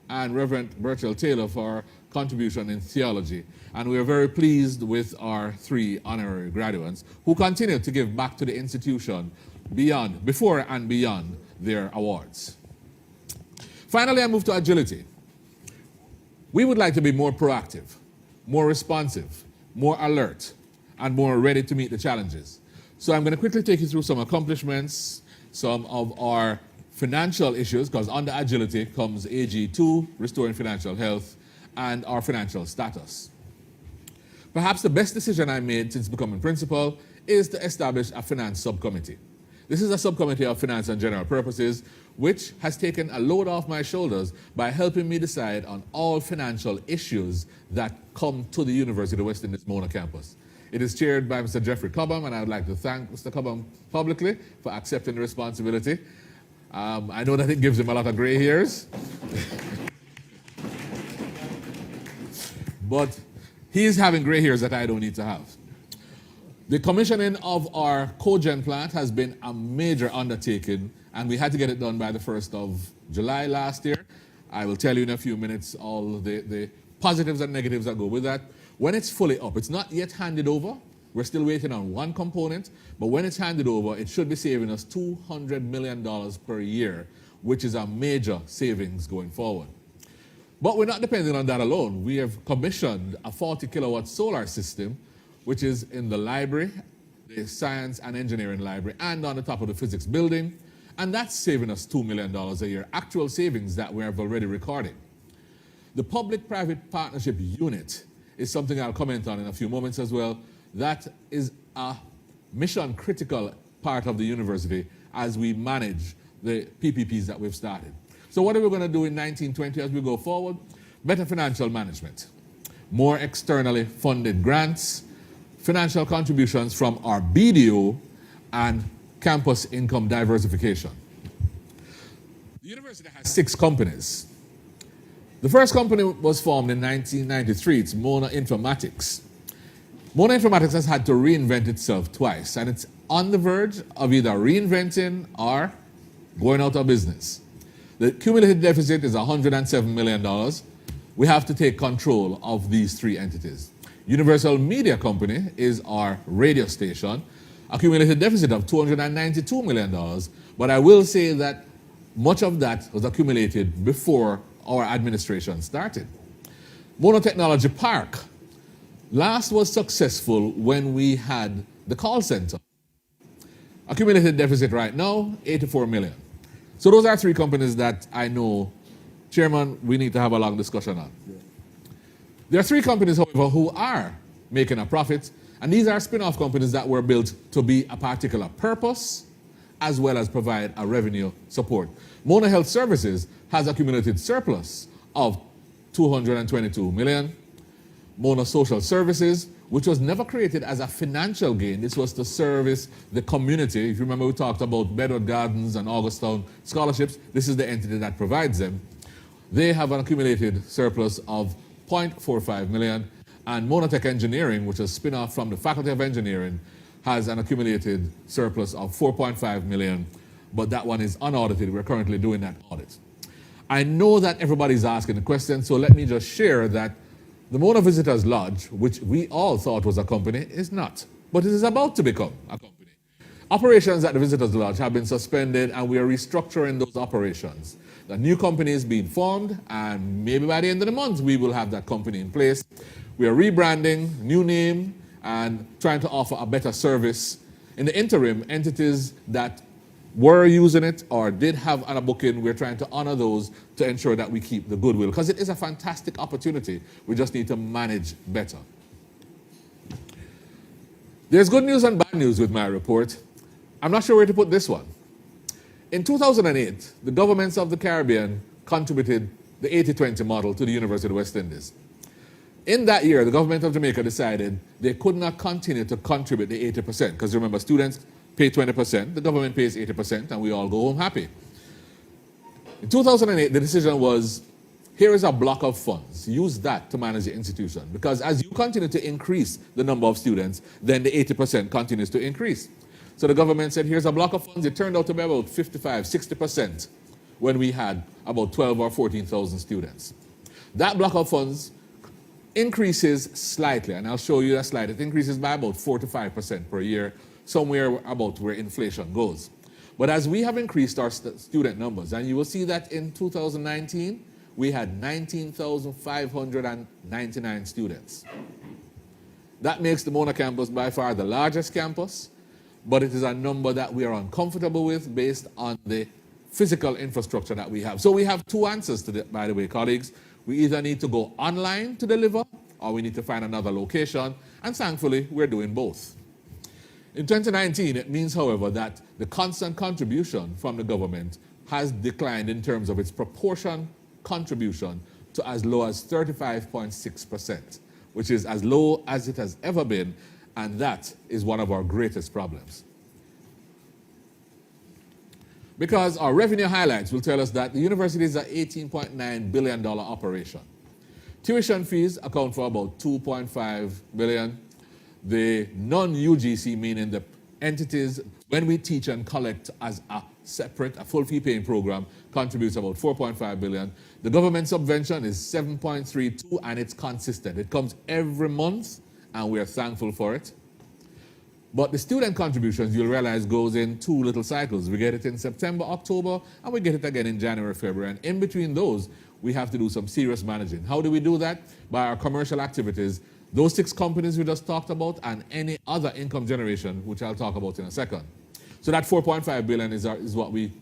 and Reverend Berchel Taylor for her contribution in theology. And we are very pleased with our 3 honorary graduates who continue to give back to the institution before and beyond their awards. Finally, I move to agility. We would like to be more proactive, more responsive, more alert, and more ready to meet the challenges. So I'm going to quickly take you through some accomplishments, some of our financial issues, because under agility comes AG2, restoring financial health, and our financial status. Perhaps the best decision I made since becoming principal is to establish a finance subcommittee. This is a subcommittee of finance and general purposes, which has taken a load off my shoulders by helping me decide on all financial issues that come to the University of West Indies Mona Campus. It is chaired by Mr. Jeffrey Cobham, and I would like to thank Mr. Cobham publicly for accepting the responsibility. I know that it gives him a lot of gray hairs. But he is having gray hairs that I don't need to have. The commissioning of our cogen plant has been a major undertaking, and we had to get it done by the 1st of July last year. I will tell you in a few minutes all the positives and negatives that go with that. When it's fully up, it's not yet handed over. We're still waiting on one component, but when it's handed over, it should be saving us $200 million per year, which is a major savings going forward. But we're not depending on that alone. We have commissioned a 40 kilowatt solar system, which is in the library, the Science and Engineering Library, and on the top of the physics building. And that's saving us $2 million a year, actual savings that we have already recorded. The Public-Private Partnership Unit is something I'll comment on in a few moments as well. That is a mission-critical part of the university as we manage the PPPs that we've started. So what are we going to do in 1920 as we go forward? Better financial management, more externally funded grants, financial contributions from our BDO, and campus income diversification. The university has 6 companies. The first company was formed in 1993. It's Mona Informatics. Mona Informatics has had to reinvent itself twice, and it's on the verge of either reinventing or going out of business. The cumulative deficit is $107 million. We have to take control of these 3 entities. Universal Media Company is our radio station, accumulated deficit of $292 million. But I will say that much of that was accumulated before our administration started. Mona Technology Park last was successful when we had the call center. Accumulated deficit right now, $84 million. So those are 3 companies that I know, Chairman, we need to have a long discussion on. Yeah. There are 3 companies, however, who are making a profit, and these are spin-off companies that were built to be a particular purpose, as well as provide a revenue support. Mona Health Services has accumulated surplus of $222 million. Mona Social Services, which was never created as a financial gain. This was to service the community. If you remember, we talked about Bedford Gardens and Augustown scholarships. This is the entity that provides them. They have an accumulated surplus of $0.45 million. And Monotech Engineering, which is a spin-off from the Faculty of Engineering, has an accumulated surplus of $4.5 million. But that one is unaudited. We're currently doing that audit. I know that everybody's asking the question, so let me just share that the Mona Visitors Lodge, which we all thought was a company, is not. But it is about to become a company. Operations at the Visitors Lodge have been suspended, and we are restructuring those operations. The new company is being formed, and maybe by the end of the month, we will have that company in place. We are rebranding, new name, and trying to offer a better service. In the interim, entities that were using it or did have on a booking, we're trying to honor those to ensure that we keep the goodwill, because it is a fantastic opportunity. We just need to manage better. There's good news and bad news with my report. I'm not sure where to put this one. In 2008, the governments of the Caribbean contributed the 80-20 model to the University of West Indies. In that year, the government of Jamaica decided they could not continue to contribute the 80%, because remember, students pay 20%, the government pays 80%, and we all go home happy. In 2008, the decision was, here is a block of funds. Use that to manage the institution, because as you continue to increase the number of students, then the 80% continues to increase. So the government said, here's a block of funds. It turned out to be about 55, 60% when we had about 12 or 14,000 students. That block of funds increases slightly, and I'll show you that slide. It increases by about 4 to 5% per year, somewhere about where inflation goes. But as we have increased our student numbers, and you will see that in 2019, we had 19,599 students. That makes the Mona campus by far the largest campus, but it is a number that we are uncomfortable with based on the physical infrastructure that we have. So we have two answers to that, by the way, colleagues. We either need to go online to deliver, or we need to find another location, and thankfully, we're doing both. In 2019, it means, however, that the constant contribution from the government has declined in terms of its proportion contribution to as low as 35.6%, which is as low as it has ever been, and that is one of our greatest problems. Because our revenue highlights will tell us that the university is an $18.9 billion operation. Tuition fees account for about $2.5 billion. The non-UGC, meaning the entities, when we teach and collect as a separate, a full fee paying program, contributes about $4.5 billion. The government subvention is $7.32, and it's consistent. It comes every month, and we are thankful for it. But the student contributions, you'll realize, goes in two little cycles. We get it in September, October, and we get it again in January, February. And in between those, we have to do some serious managing. How do we do that? By our commercial activities. Those 6 companies we just talked about, and any other income generation, which I'll talk about in a second. So that $4.5 billion is what we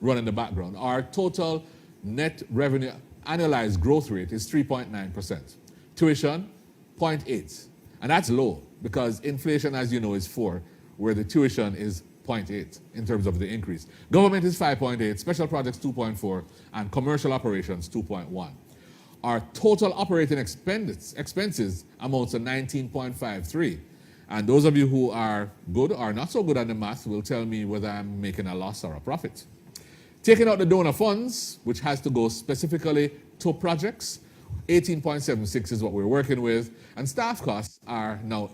run in the background. Our total net revenue annualized growth rate is 3.9%. Tuition, 0.8. And that's low, because inflation, as you know, is 4, where the tuition is 0.8 in terms of the increase. Government is 5.8, special projects 2.4, and commercial operations 2.1. Our total operating expenses amounts to 19.53. And those of you who are good or not so good at the math will tell me whether I'm making a loss or a profit. Taking out the donor funds, which has to go specifically to projects, 18.76 is what we're working with, and staff costs are now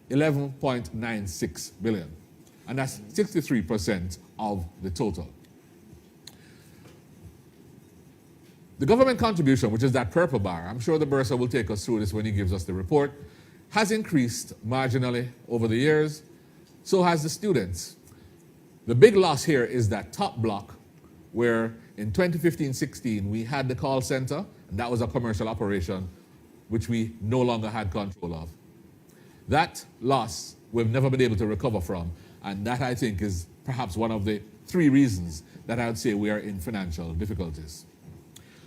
11.96 billion. And that's 63% of the total. The government contribution, which is that purple bar, I'm sure the bursar will take us through this when he gives us the report, has increased marginally over the years. So has the students. The big loss here is that top block, where in 2015-16 we had the call center, and that was a commercial operation, which we no longer had control of. That loss we've never been able to recover from, and that, I think, is perhaps one of the 3 reasons that I would say we are in financial difficulties.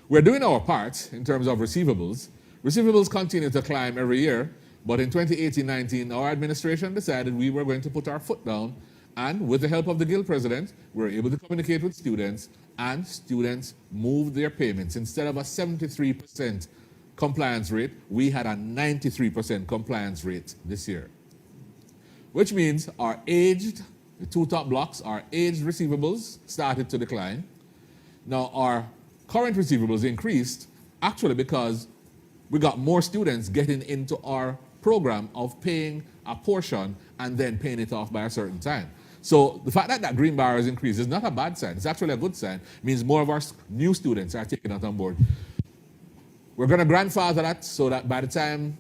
We're doing our part in terms of receivables. Receivables continue to climb every year, but in 2018-19, our administration decided we were going to put our foot down, and with the help of the Guild President, we were able to communicate with students, and students moved their payments. Instead of a 73% compliance rate, we had a 93% compliance rate this year. Which means our aged, the 2 top blocks, our aged receivables started to decline. Now our current receivables increased actually because we got more students getting into our program of paying a portion and then paying it off by a certain time. So the fact that that green bar has increased is not a bad sign. It's actually a good sign. It means more of our new students are taking that on board. We're going to grandfather that so that by the time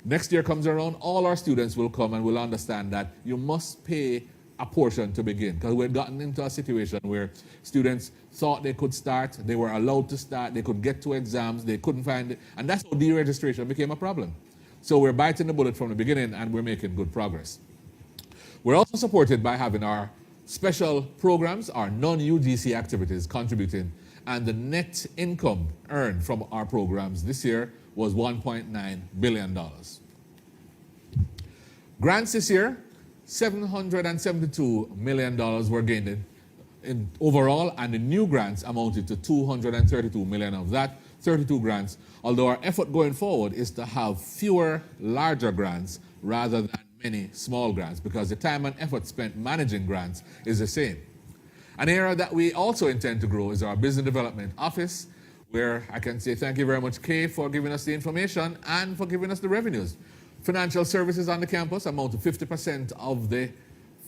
next year comes around, all our students will come and will understand that you must pay a portion to begin, because we've gotten into a situation where students thought they could start, they were allowed to start, they could get to exams, they couldn't find it, and that's how deregistration became a problem. So we're biting the bullet from the beginning, and we're making good progress. We're also supported by having our special programs are non-UGC activities contributing, and the net income earned from our programs this year was $1.9 billion. Grants this year, $772 million were gained in overall, and the new grants amounted to $232 million of that, 32 grants, although our effort going forward is to have fewer larger grants rather than many small grants, because the time and effort spent managing grants is the same. An area that we also intend to grow is our Business Development Office, where I can say thank you very much, Kay, for giving us the information and for giving us the revenues. Financial services on the campus amount to 50% of the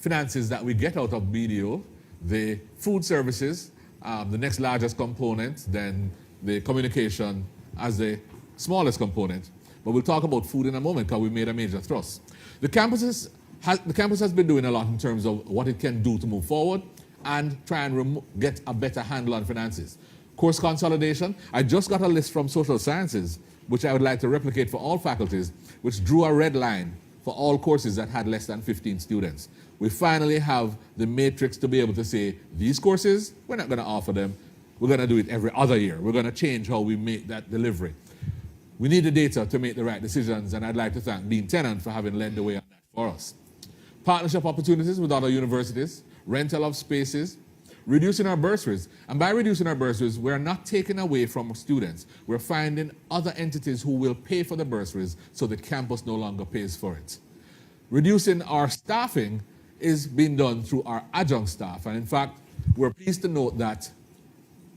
finances that we get out of BDO. The food services, the next largest component, then the communication as the smallest component. But we'll talk about food in a moment because we made a major thrust. The campus has been doing a lot in terms of what it can do to move forward and try and get a better handle on finances. Course consolidation, I just got a list from social sciences, which I would like to replicate for all faculties, which drew a red line for all courses that had less than 15 students. We finally have the matrix to be able to say, these courses, we're not going to offer them. We're going to do it every other year. We're going to change how we make that delivery. We need the data to make the right decisions, and I'd like to thank Dean Tennant for having led the way on that for us. Partnership opportunities with other universities, rental of spaces, reducing our bursaries. And by reducing our bursaries, we're not taking away from students. We're finding other entities who will pay for the bursaries so the campus no longer pays for it. Reducing our staffing is being done through our adjunct staff. And in fact, we're pleased to note that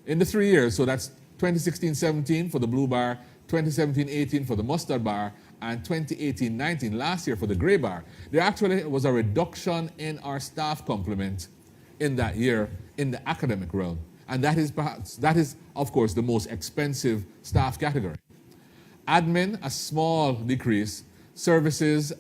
in the 3 years, so that's 2016-17 for the blue bar, 2017-18 for the mustard bar, and 2018-19 last year for the gray bar, there actually was a reduction in our staff complement in that year in the academic realm. And that is, of course, the most expensive staff category. Admin, a small decrease. Services,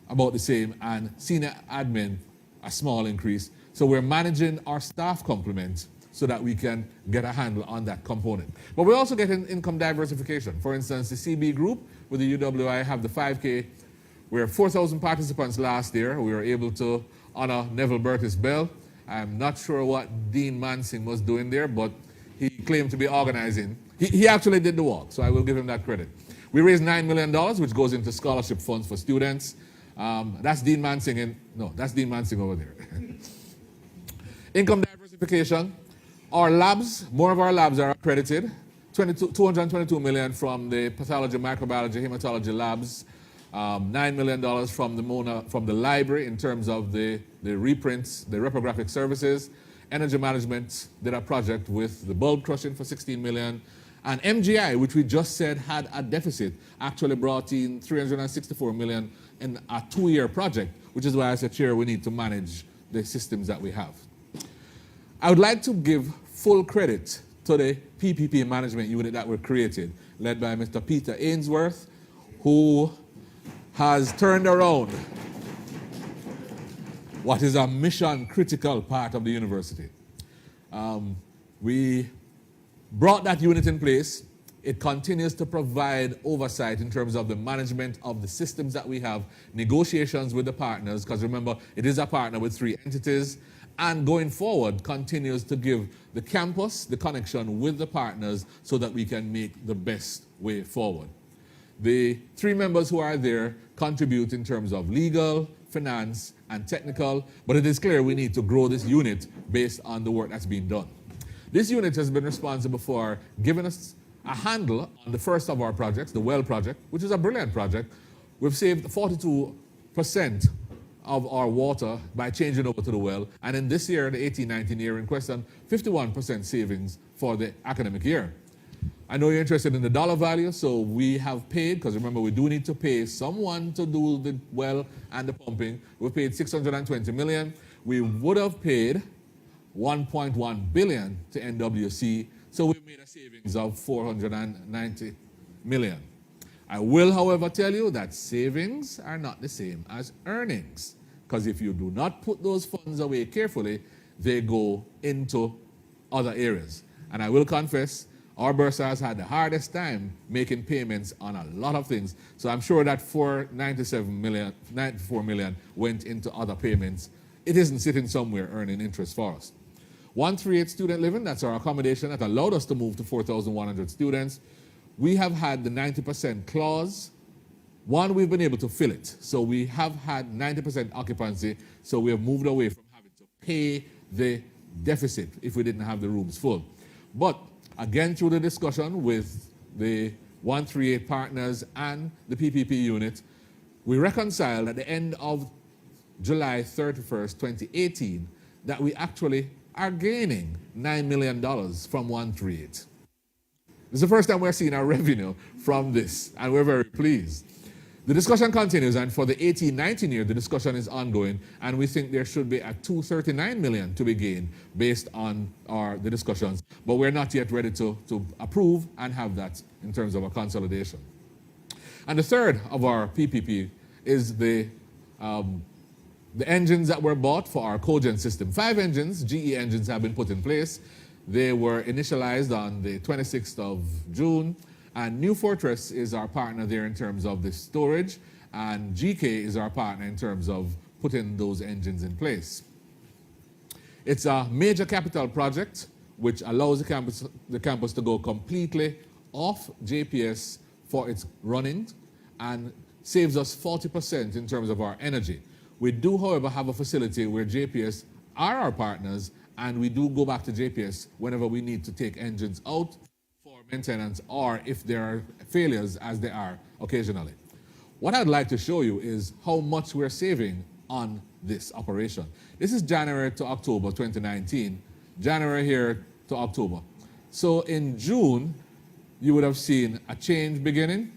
about the same. And senior admin, a small increase. So we're managing our staff complement so that we can get a handle on that component. But we're also getting income diversification. For instance, the CB group with the UWI have the 5K. We're 4,000 participants last year. We were able to honor Neville Burtis Bell. I'm not sure what Dean Mansing was doing there, but he claimed to be organizing. He actually did the walk, so I will give him that credit. We raised $9 million, which goes into scholarship funds for students. That's Dean Mansing that's Dean Mansing over there. Income diversification. Our labs, more of our labs are accredited. $222 million from the pathology, microbiology, hematology labs. $9 million from the library in terms of the reprints, the reprographic services. Energy management did a project with the bulb crushing for $16 million. And MGI, which we just said had a deficit, actually brought in $364 million in a 2-year project, which is why I said, Chair, we need to manage the systems that we have. I would like to give full credit to the PPP Management Unit that were created, led by Mr. Peter Ainsworth, who has turned around what is a mission-critical part of the university. We brought that unit in place. It continues to provide oversight in terms of the management of the systems that we have, negotiations with the partners, because remember, it is a partner with 3 entities, and going forward continues to give the campus the connection with the partners so that we can make the best way forward. The 3 members who are there contribute in terms of legal, finance, and technical, but it is clear we need to grow this unit based on the work that's being done. This unit has been responsible for giving us a handle on the first of our projects, the well project, which is a brilliant project. We've saved 42% of our water by changing over to the well, and in this year, the 18-19 year in question, 51% savings for the academic year. I know you're interested in the dollar value, so we have paid, because remember, we do need to pay someone to do the well and the pumping. We paid $620 million. We would have paid $1.1 billion to NWC, so we made a savings of $490 million. I will, however, tell you that savings are not the same as earnings, because if you do not put those funds away carefully, they go into other areas. And I will confess, our bursars had the hardest time making payments on a lot of things. So I'm sure that $94 million went into other payments it isn't sitting somewhere earning interest for us. 138 student living, that's our accommodation that allowed us to move to 4,100 students. We have had the 90% clause. One, we've been able to fill it. So we have had 90% occupancy, so we have moved away from having to pay the deficit if we didn't have the rooms full. But again, through the discussion with the 138 partners and the PPP unit, we reconciled at the end of July 31st, 2018, that we actually are gaining $9 million from 138. This is the first time we're seeing our revenue from this, and we're very pleased. The discussion continues, and for the 18-19 year, the discussion is ongoing, and we think there should be a $239 million to be gained based on the discussions, but we're not yet ready to approve and have that in terms of a consolidation. And the third of our PPP is the engines that were bought for our cogen system. 5 engines, GE engines, have been put in place. They were initialized on the 26th of June, and New Fortress is our partner there in terms of the storage, and GK is our partner in terms of putting those engines in place. It's a major capital project which allows the campus to go completely off JPS for its running and saves us 40% in terms of our energy. We do, however, have a facility where JPS are our partners, and we do go back to JPS whenever we need to take engines out for maintenance or if there are failures, as there are occasionally. What I'd like to show you is how much we're saving on this operation. This is January to October 2019, January here to October. So in June, you would have seen a change beginning.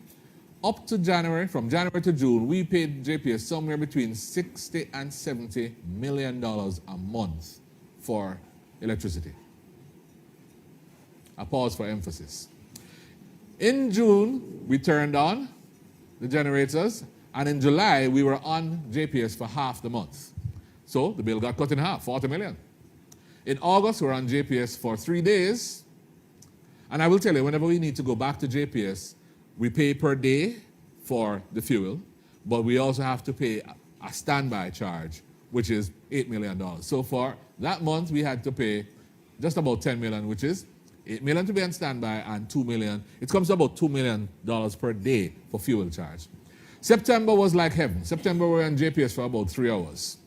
Up to January, from January to June, we paid JPS somewhere between $60 and $70 million a month for electricity. A pause for emphasis. In June, we turned on the generators, and in July, we were on JPS for half the month. So the bill got cut in half, $40 million. In August, we're on JPS for 3 days. And I will tell you, whenever we need to go back to JPS, we pay per day for the fuel, but we also have to pay a standby charge, which is $8 million. So for that month, we had to pay just about $10 million, which is $8 million to be on standby and $2 million. It comes to about $2 million per day for fuel charge. September was like heaven. September, we were on JPS for about 3 hours.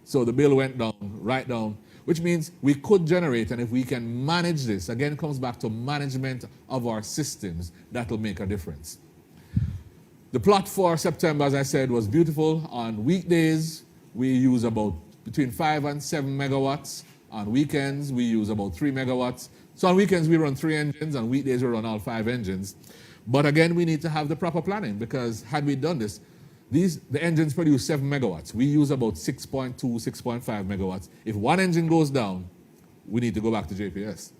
So the bill went down, right down, which means we could generate, and if we can manage this, again, it comes back to management of our systems, that will make a difference. The plot for September, as I said, was beautiful. On weekdays, we use about between 5 and 7 megawatts. On weekends, we use about 3 megawatts. So on weekends, we run 3 engines. On weekdays, we run all 5 engines. But again, we need to have the proper planning, because had we done this, the engines produce 7 megawatts. We use about 6.2, 6.5 megawatts. If one engine goes down, we need to go back to JPS.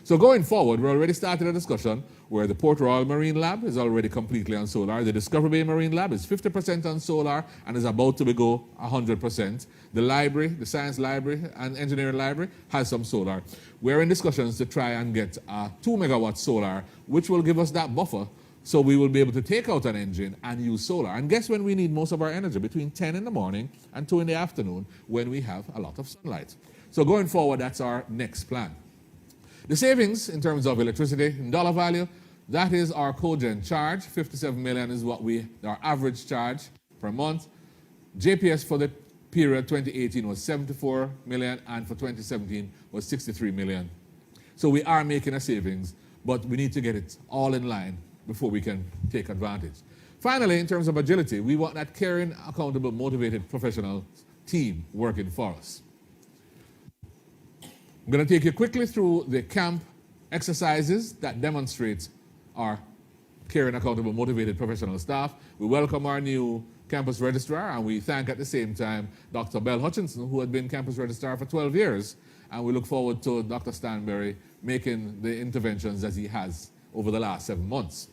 So going forward, we already started a discussion where the Port Royal Marine Lab is already completely on solar. The Discovery Bay Marine Lab is 50% on solar and is about to go 100%. The library, the Science Library and Engineering Library has some solar. We're in discussions to try and get a 2 megawatt solar, which will give us that buffer. So we will be able to take out an engine and use solar. And guess when we need most of our energy? Between 10 in the morning and 2 in the afternoon, when we have a lot of sunlight. So going forward, that's our next plan. The savings in terms of electricity in dollar value, that is our cogen charge. $57 million is our average charge per month. JPS for the period 2018 was $74 million, and for 2017 was $63 million. So we are making a savings, but we need to get it all in line before we can take advantage. Finally, in terms of agility, we want that caring, accountable, motivated professional team working for us. I'm going to take you quickly through the camp exercises that demonstrate our caring, accountable, motivated professional staff. We welcome our new campus registrar, and we thank at the same time Dr. Bell Hutchinson, who had been campus registrar for 12 years, and we look forward to Dr. Stanberry making the interventions as he has over the last 7 months.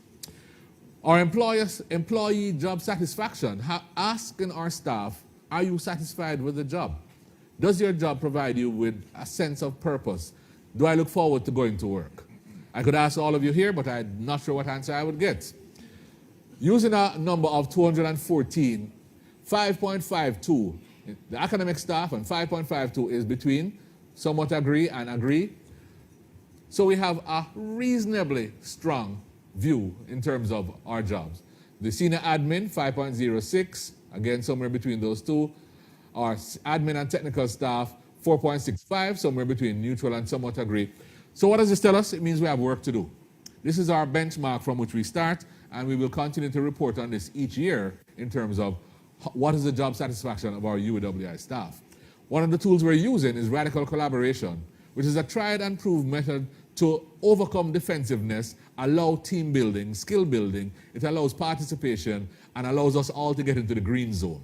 Our employee job satisfaction, asking our staff, are you satisfied with the job? Does your job provide you with a sense of purpose? Do I look forward to going to work? I could ask all of you here, but I'm not sure what answer I would get. Using a number of 214, 5.52 the academic staff, and 5.52 is between somewhat agree and agree. So we have a reasonably strong view in terms of our jobs. The senior admin, 5.06, again, somewhere between those two. Our admin and technical staff, 4.65, somewhere between neutral and somewhat agree. So what does this tell us? It means we have work to do. This is our benchmark from which we start, and we will continue to report on this each year in terms of what is the job satisfaction of our UWI staff. One of the tools we're using is radical collaboration, which is a tried and proved method to overcome defensiveness, allow team building, skill building. It allows participation and allows us all to get into the green zone.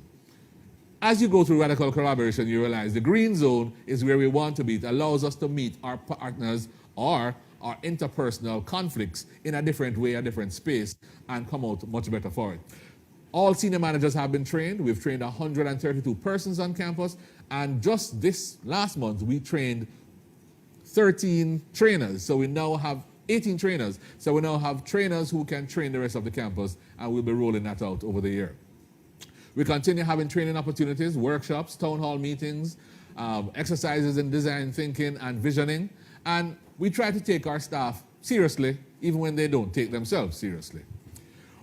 As you go through radical collaboration, you realize the green zone is where we want to be. It allows us to meet our partners or our interpersonal conflicts in a different way, a different space, and come out much better for it. All senior managers have been trained. We've trained 132 persons on campus, and just this last month, we trained 13 trainers. So we now have 18 trainers. So we now have trainers who can train the rest of the campus, and we'll be rolling that out over the year. We continue having training opportunities, workshops, town hall meetings, exercises in design thinking and visioning, and we try to take our staff seriously, even when they don't take themselves seriously.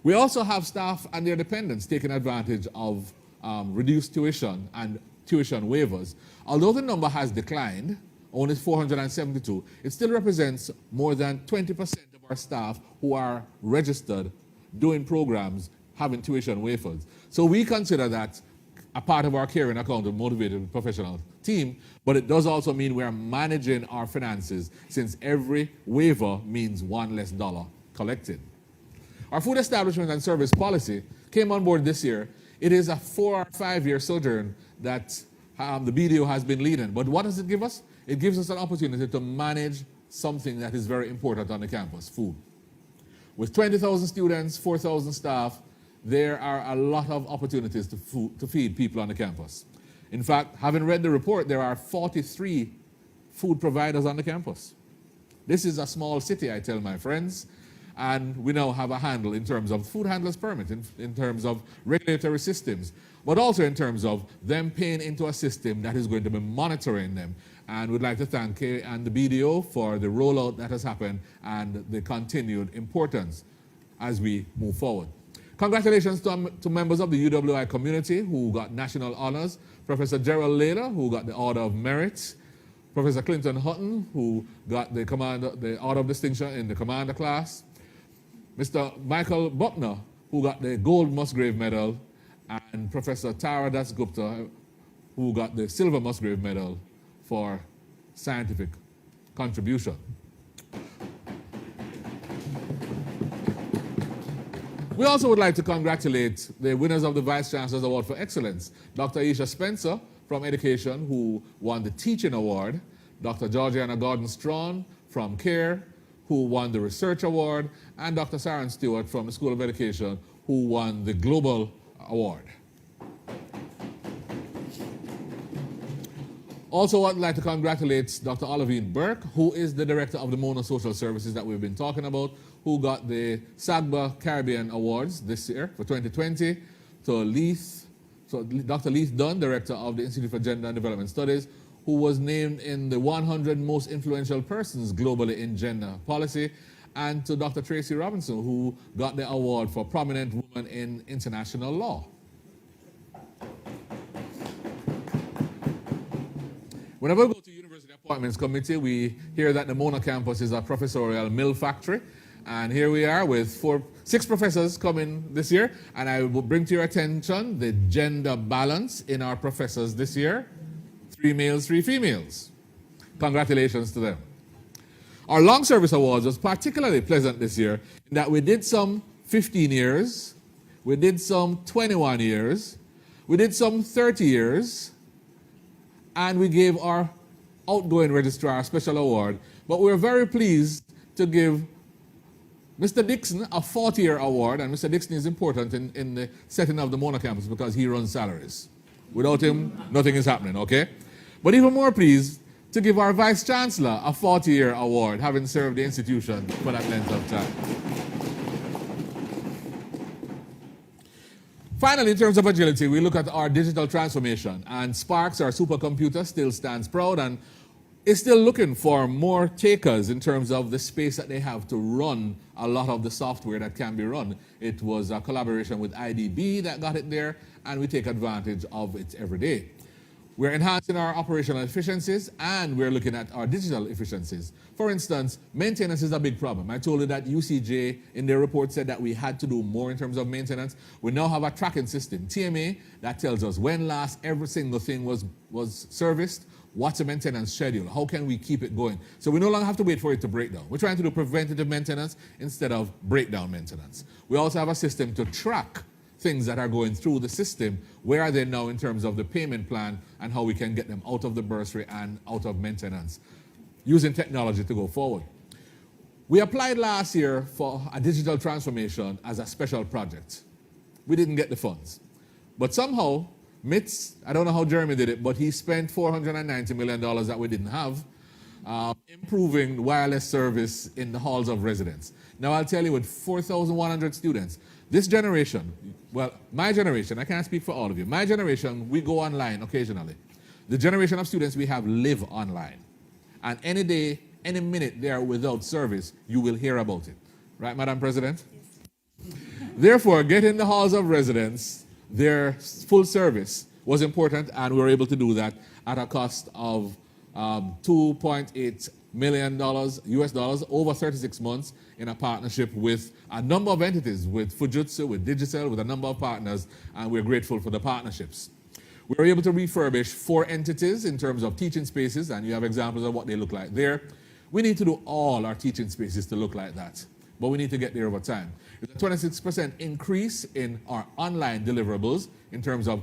We also have staff and their dependents taking advantage of reduced tuition and tuition waivers. Although the number has declined, only 472, it still represents more than 20% of our staff who are registered doing programs having tuition waivers. So we consider that a part of our caring, accountable, motivated professional team, but it does also mean we are managing our finances, since every waiver means one less dollar collected. Our food establishment and service policy came on board this year. It is a 4 or 5 year sojourn that the BDO has been leading. But what does it give us? It gives us an opportunity to manage something that is very important on the campus, food. With 20,000 students, 4,000 staff, there are a lot of opportunities to feed people on the campus. In fact, having read the report, there are 43 food providers on the campus. This is a small city, I tell my friends, and we now have a handle in terms of food handlers permit, in terms of regulatory systems, but also in terms of them paying into a system that is going to be monitoring them. And we'd like to thank Kay and the BDO for the rollout that has happened and the continued importance as we move forward. Congratulations to members of the UWI community who got national honors. Professor Gerald Layla, who got the Order of Merit. Professor Clinton Hutton, who got the Order of Distinction in the Commander class. Mr. Michael Buckner, who got the Gold Musgrave Medal. And Professor Tara Das Gupta, who got the Silver Musgrave Medal for scientific contribution. We also would like to congratulate the winners of the Vice-Chancellor's Award for Excellence, Dr. Aisha Spencer from Education, who won the Teaching Award, Dr. Georgiana Gordon-Strawn from CARE, who won the Research Award, and Dr. Sharon Stewart from the School of Education, who won the Global Award. Also, I'd like to congratulate Dr. Olivine Burke, who is the director of the Mona Social Services that we've been talking about, who got the SAGBA Caribbean Awards this year for 2020, to Dr. Leith Dunn, director of the Institute for Gender and Development Studies, who was named in the 100 most influential persons globally in gender policy, and to Dr. Tracy Robinson, who got the award for prominent woman in international law. Whenever we go to University Appointments Committee, we hear that the Mona Campus is a professorial mill factory. And here we are with 6 professors coming this year. And I will bring to your attention the gender balance in our professors this year. 3 males, 3 females. Congratulations to them. Our long service awards was particularly pleasant this year in that we did some 15 years, we did some 21 years, we did some 30 years, and we gave our outgoing registrar a special award. But we're very pleased to give Mr. Dixon a 40-year award, and Mr. Dixon is important in the setting of the Mona Campus because he runs salaries. Without him, nothing is happening, okay? But even more pleased to give our Vice-Chancellor a 40-year award, having served the institution for that length of time. Finally, in terms of agility, we look at our digital transformation, and Sparks, our supercomputer, still stands proud and is still looking for more takers in terms of the space that they have to run a lot of the software that can be run. It was a collaboration with IDB that got it there, and we take advantage of it every day. We're enhancing our operational efficiencies, and we're looking at our digital efficiencies. For instance, maintenance is a big problem. I told you that UCJ in their report said that we had to do more in terms of maintenance. We now have a tracking system, TMA, that tells us when last every single thing was serviced, what's the maintenance schedule, how can we keep it going. So we no longer have to wait for it to break down. We're trying to do preventative maintenance instead of breakdown maintenance. We also have a system to track things that are going through the system. Where are they now in terms of the payment plan and how we can get them out of the bursary and out of maintenance, using technology to go forward. We applied last year for a digital transformation as a special project. We didn't get the funds. But somehow, MITS, I don't know how Jeremy did it, but he spent $490 million that we didn't have, improving wireless service in the halls of residence. Now I'll tell you, with 4,100 students, this generation, well, my generation, I can't speak for all of you, my generation, we go online occasionally. The generation of students we have live online. And any day, any minute they are without service, you will hear about it. Right, Madam President? Yes. Therefore, getting the halls of residence, their full service was important, and we were able to do that at a cost of $2.8 million US dollars over 36 months in a partnership with a number of entities, with Fujitsu, with Digicel, with a number of partners, and we're grateful for the partnerships. We were able to refurbish 4 entities in terms of teaching spaces, and you have examples of what they look like there. We need to do all our teaching spaces to look like that, but we need to get there over time. There's a 26% increase in our online deliverables in terms of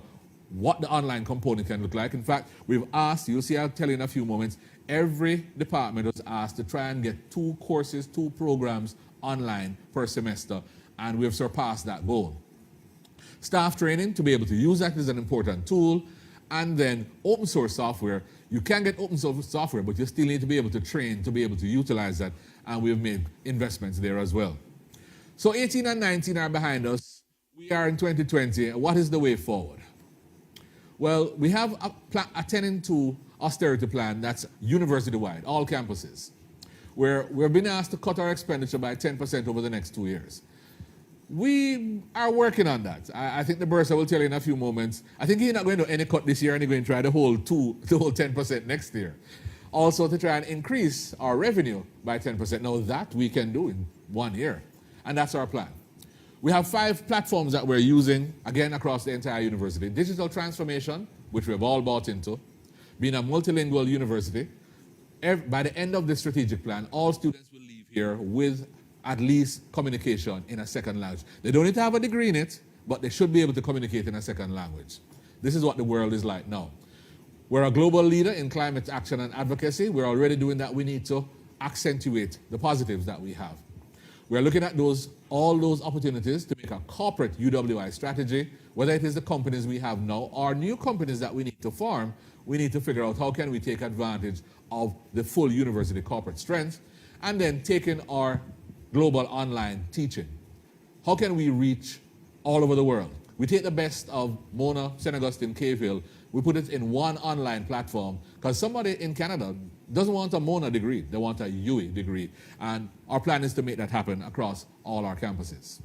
what the online component can look like. In fact, we've asked, you'll see I'll tell you in a few moments, every department was asked to try and get 2 courses, 2 programs online per semester, and we've surpassed that goal. Staff training, to be able to use that, is an important tool. And then open source software. You can get open source software, but you still need to be able to train to be able to utilize that, and we've made investments there as well. So 18 and 19 are behind us. We are in 2020. What is the way forward? Well, we have a 10-in-2 austerity plan that's university-wide, all campuses, where we've been asked to cut our expenditure by 10% over the next 2 years. We are working on that. I think the bursar will tell you in a few moments. I think he's not going to do any cut this year, and he's going to try the whole 10% next year. Also to try and increase our revenue by 10%. Now that we can do in 1 year, and that's our plan. We have 5 platforms that we're using, again, across the entire university. Digital transformation, which we've all bought into, being a multilingual university. By the end of the strategic plan, all students will leave here with at least communication in a second language. They don't need to have a degree in it, but they should be able to communicate in a second language. This is what the world is like now. We're a global leader in climate action and advocacy. We're already doing that. We need to accentuate the positives that we have. We're looking at all those opportunities to make a corporate UWI strategy, whether it is the companies we have now or new companies that we need to form. We need to figure out how can we take advantage of the full university corporate strength, and then taking our global online teaching. How can we reach all over the world? We take the best of Mona, St. Augustine, Cave Hill, we put it in one online platform, because somebody in Canada doesn't want a Mona degree, they want a UWI degree. And our plan is to make that happen across all our campuses.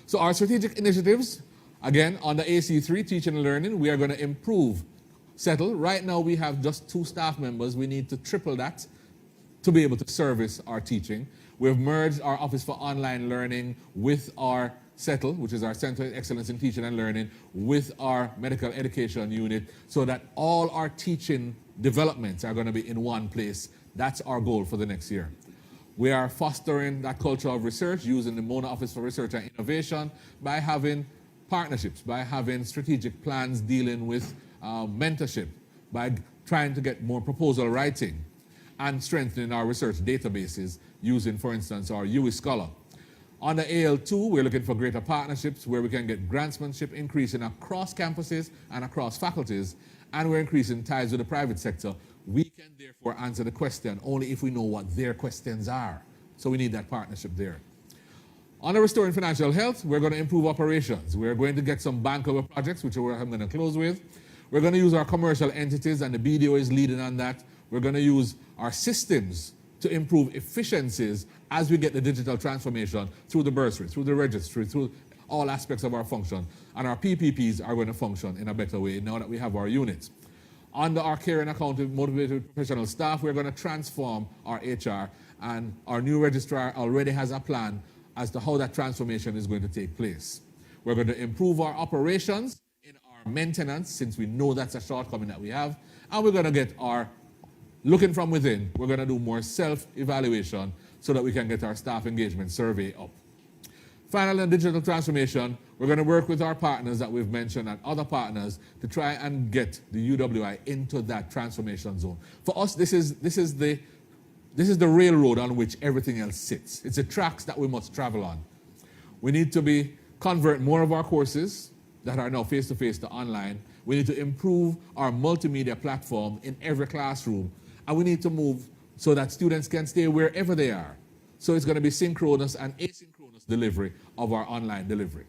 So our strategic initiatives, again, on the AC3, teaching and learning, we are going to improve, settle. Right now we have just 2 staff members. We need to triple that to be able to service our teaching. We've merged our Office for Online Learning with our CETL, which is our Center of Excellence in Teaching and Learning, with our Medical Education Unit, so that all our teaching developments are going to be in one place. That's our goal for the next year. We are fostering that culture of research using the Mona Office for Research and Innovation by having partnerships, by having strategic plans dealing with mentorship, by trying to get more proposal writing, and strengthening our research databases using, for instance, our UWI Scholar. On the AL2, we're looking for greater partnerships where we can get grantsmanship increasing across campuses and across faculties, and we're increasing ties with the private sector. We can therefore answer the question only if we know what their questions are. So we need that partnership there. On the restoring financial health, we're going to improve operations. We're going to get some bankable projects, which I'm going to close with. We're going to use our commercial entities, and the BDO is leading on that. We're going to use our systems to improve efficiencies as we get the digital transformation through the bursary, through the registry, through all aspects of our function. And our PPPs are going to function in a better way now that we have our units. Under our care and accounting motivated professional staff, we're going to transform our HR, and our new registrar already has a plan as to how that transformation is going to take place. We're going to improve our operations in our maintenance, since we know that's a shortcoming that we have, and we're going to get our looking from within. We're going to do more self-evaluation so that we can get our staff engagement survey up. Finally, in digital transformation, we're going to work with our partners that we've mentioned and other partners to try and get the UWI into that transformation zone. For us, this is the railroad on which everything else sits. It's the tracks that we must travel on. We need to convert more of our courses that are now face-to-face to online. We need to improve our multimedia platform in every classroom. And we need to move so that students can stay wherever they are. So it's going to be synchronous and asynchronous delivery of our online delivery.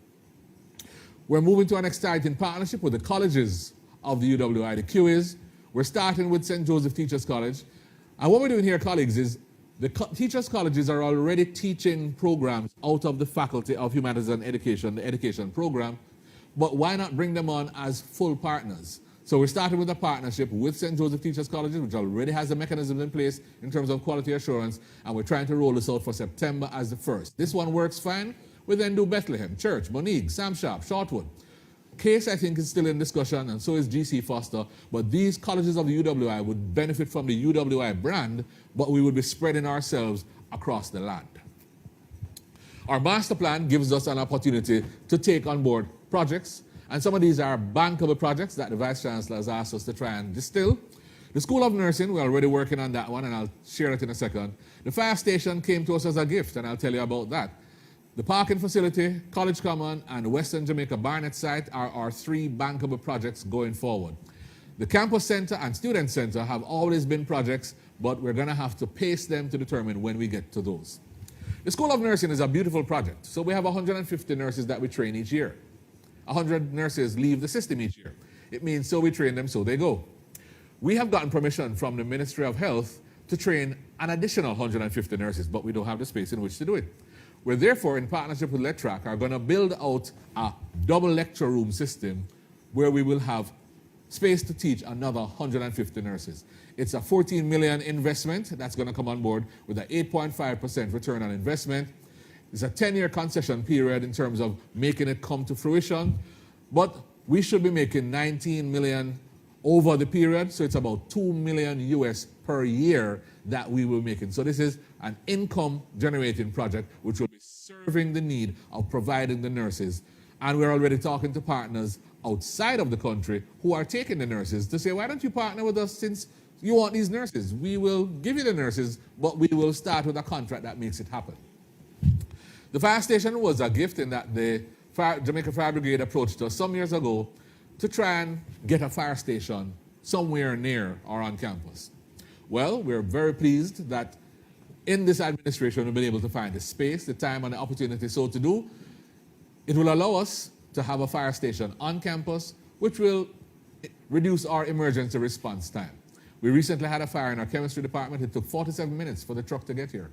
We're moving to an exciting partnership with the colleges of the UWI. The Q is, we're starting with St. Joseph Teachers College. And what we're doing here, colleagues, is the teachers' colleges are already teaching programs out of the Faculty of Humanities and Education, the education program. But why not bring them on as full partners? So we're starting with a partnership with St. Joseph Teachers Colleges, which already has the mechanisms in place in terms of quality assurance, and we're trying to roll this out for September as the first. This one works fine. We then do Bethlehem, Church, Monique, Sam Sharp, Shortwood. Case, I think, is still in discussion, and so is GC Foster, but these colleges of the UWI would benefit from the UWI brand, but we would be spreading ourselves across the land. Our master plan gives us an opportunity to take on board projects, and some of these are bankable projects that the Vice-Chancellor has asked us to try and distill. The School of Nursing, we're already working on that one, and I'll share it in a second. The fire station came to us as a gift, and I'll tell you about that. The parking facility, College Common, and the Western Jamaica Barnett site are our three bankable projects going forward. The Campus Center and Student Center have always been projects, but we're going to have to pace them to determine when we get to those. The School of Nursing is a beautiful project. So we have 150 nurses that we train each year. 100 nurses leave the system each year. It means so we train them, so they go. We have gotten permission from the Ministry of Health to train an additional 150 nurses, but we don't have the space in which to do it. We're therefore, in partnership with LETRAC, are going to build out a double lecture room system where we will have space to teach another 150 nurses. It's a 14 million investment that's going to come on board with an 8.5% return on investment. It's a 10-year concession period in terms of making it come to fruition, but we should be making 19 million over the period, so it's about 2 million US per year that we will be making. So this is an income-generating project which will be serving the need of providing the nurses. And we're already talking to partners outside of the country who are taking the nurses to say, why don't you partner with us since you want these nurses? We will give you the nurses, but we will start with a contract that makes it happen. The fire station was a gift in that the Jamaica Fire Brigade approached us some years ago to try and get a fire station somewhere near or on campus. Well, we're very pleased that in this administration we've been able to find the space, the time, and the opportunity so to do. It will allow us to have a fire station on campus, which will reduce our emergency response time. We recently had a fire in our chemistry department. It took 47 minutes for the truck to get here.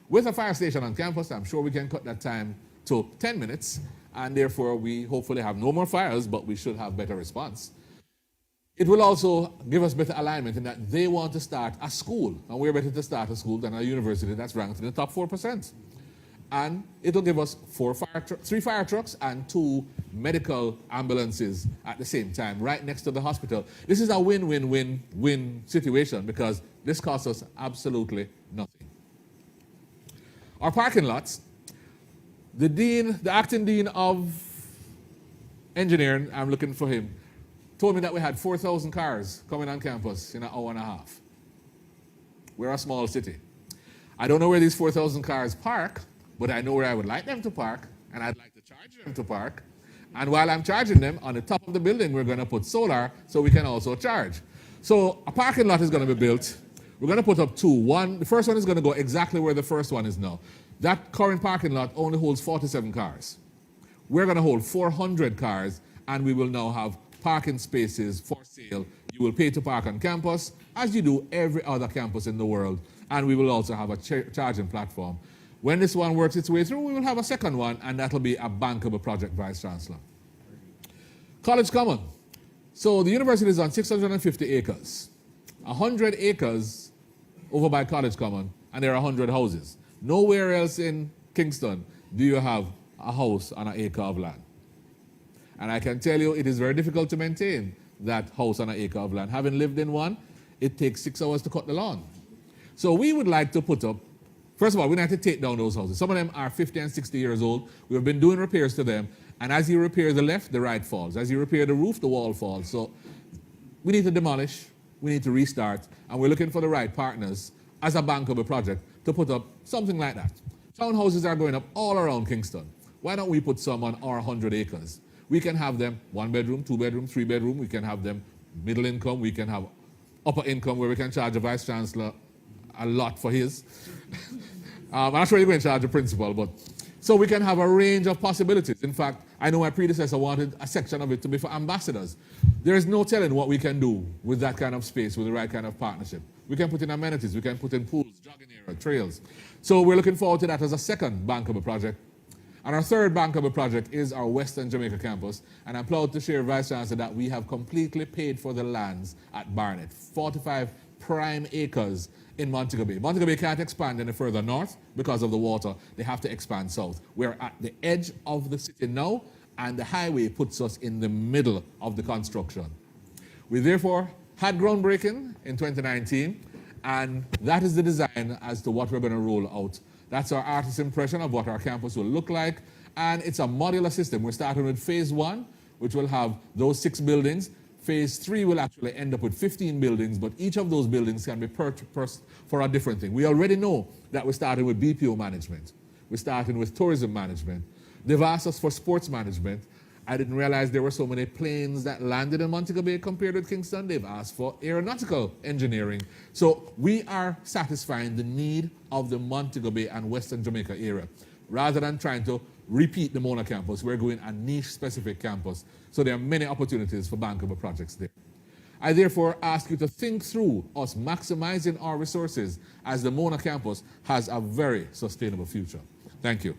With a fire station on campus, I'm sure we can cut that time to 10 minutes, and therefore we hopefully have no more fires, but we should have better response. It will also give us better alignment in that they want to start a school, and we're better to start a school than a university that's ranked in the top 4%. And it'll give us 3 fire trucks and 2 medical ambulances at the same time, right next to the hospital. This is a win-win-win-win situation because this costs us absolutely nothing. Our parking lots, the acting dean of engineering, I'm looking for him, told me that we had 4,000 cars coming on campus in an hour and a half. We're a small city. I don't know where these 4,000 cars park, but I know where I would like them to park, and I'd like to charge them to park. And while I'm charging them, on the top of the building, we're going to put solar so we can also charge. So a parking lot is going to be built. We're going to put up two. The first one is going to go exactly where the first one is now. That current parking lot only holds 47 cars. We're going to hold 400 cars, and we will now have parking spaces for sale. You will pay to park on campus, as you do every other campus in the world, and we will also have a charging platform. When this one works its way through, we will have a second one, and that'll be a bankable project, Vice-Chancellor. College Common. So the university is on 650 acres. 100 acres over by College Common, and there are 100 houses. Nowhere else in Kingston do you have a house on an acre of land. And I can tell you it is very difficult to maintain that house on an acre of land. Having lived in one, it takes 6 hours to cut the lawn. So we would like to put up, first of all, we need to take down those houses. Some of them are 50 and 60 years old. We have been doing repairs to them, and as you repair the left, the right falls. As you repair the roof, the wall falls. So we need to demolish, we need to restart, and we're looking for the right partners as a bankable project to put up something like that. Townhouses are going up all around Kingston. Why don't we put some on our 100 acres? We can have them 1 bedroom, 2 bedroom, 3 bedroom. We can have them middle income. We can have upper income where we can charge a vice-chancellor a lot for his. I'm not sure you're going to charge a principal, but so we can have a range of possibilities. In fact, I know my predecessor wanted a section of it to be for ambassadors. There is no telling what we can do with that kind of space, with the right kind of partnership. We can put in amenities, we can put in pools, jogging area, trails. So we're looking forward to that as a second bankable project. And our third bankable project is our Western Jamaica campus. And I'm proud to share, Vice Chancellor, that we have completely paid for the lands at Barnet, 45 prime acres in Montego Bay. Montego Bay can't expand any further north because of the water. They have to expand south. We're at the edge of the city now, and the highway puts us in the middle of the construction. We therefore had groundbreaking in 2019, and that is the design as to what we're going to roll out. That's our artist's impression of what our campus will look like, and it's a modular system. We're starting with phase 1, which will have those 6 buildings. Phase 3 will actually end up with 15 buildings, but each of those buildings can be purchased for a different thing. We already know that we're starting with BPO management. We're starting with tourism management. They've asked us for sports management. I didn't realize there were so many planes that landed in Montego Bay compared with Kingston. They've asked for aeronautical engineering. So we are satisfying the need of the Montego Bay and Western Jamaica area. Rather than trying to repeat the Mona campus, we're going a niche-specific campus. So there are many opportunities for bankable projects there. I therefore ask you to think through us maximizing our resources as the Mona campus has a very sustainable future. Thank you.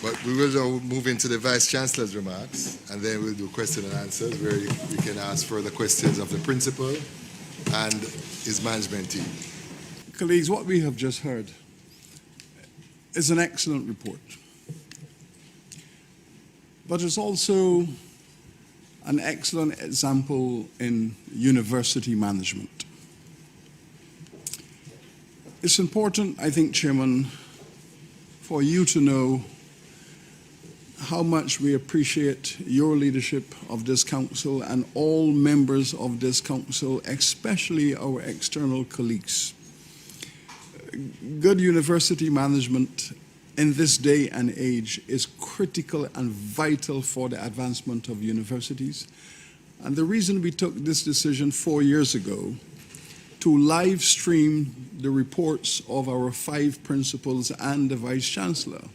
But we will now move into the Vice-Chancellor's remarks, and then we'll do question and answers where we can ask further questions of the Principal and his management team. Colleagues, what we have just heard is an excellent report. But it's also an excellent example in university management. It's important, I think, Chairman, for you to know how much we appreciate your leadership of this council and all members of this council, especially our external colleagues. Good university management in this day and age is critical and vital for the advancement of universities. And the reason we took this decision 4 years ago to live stream the reports of our 5 principals and the Vice-Chancellor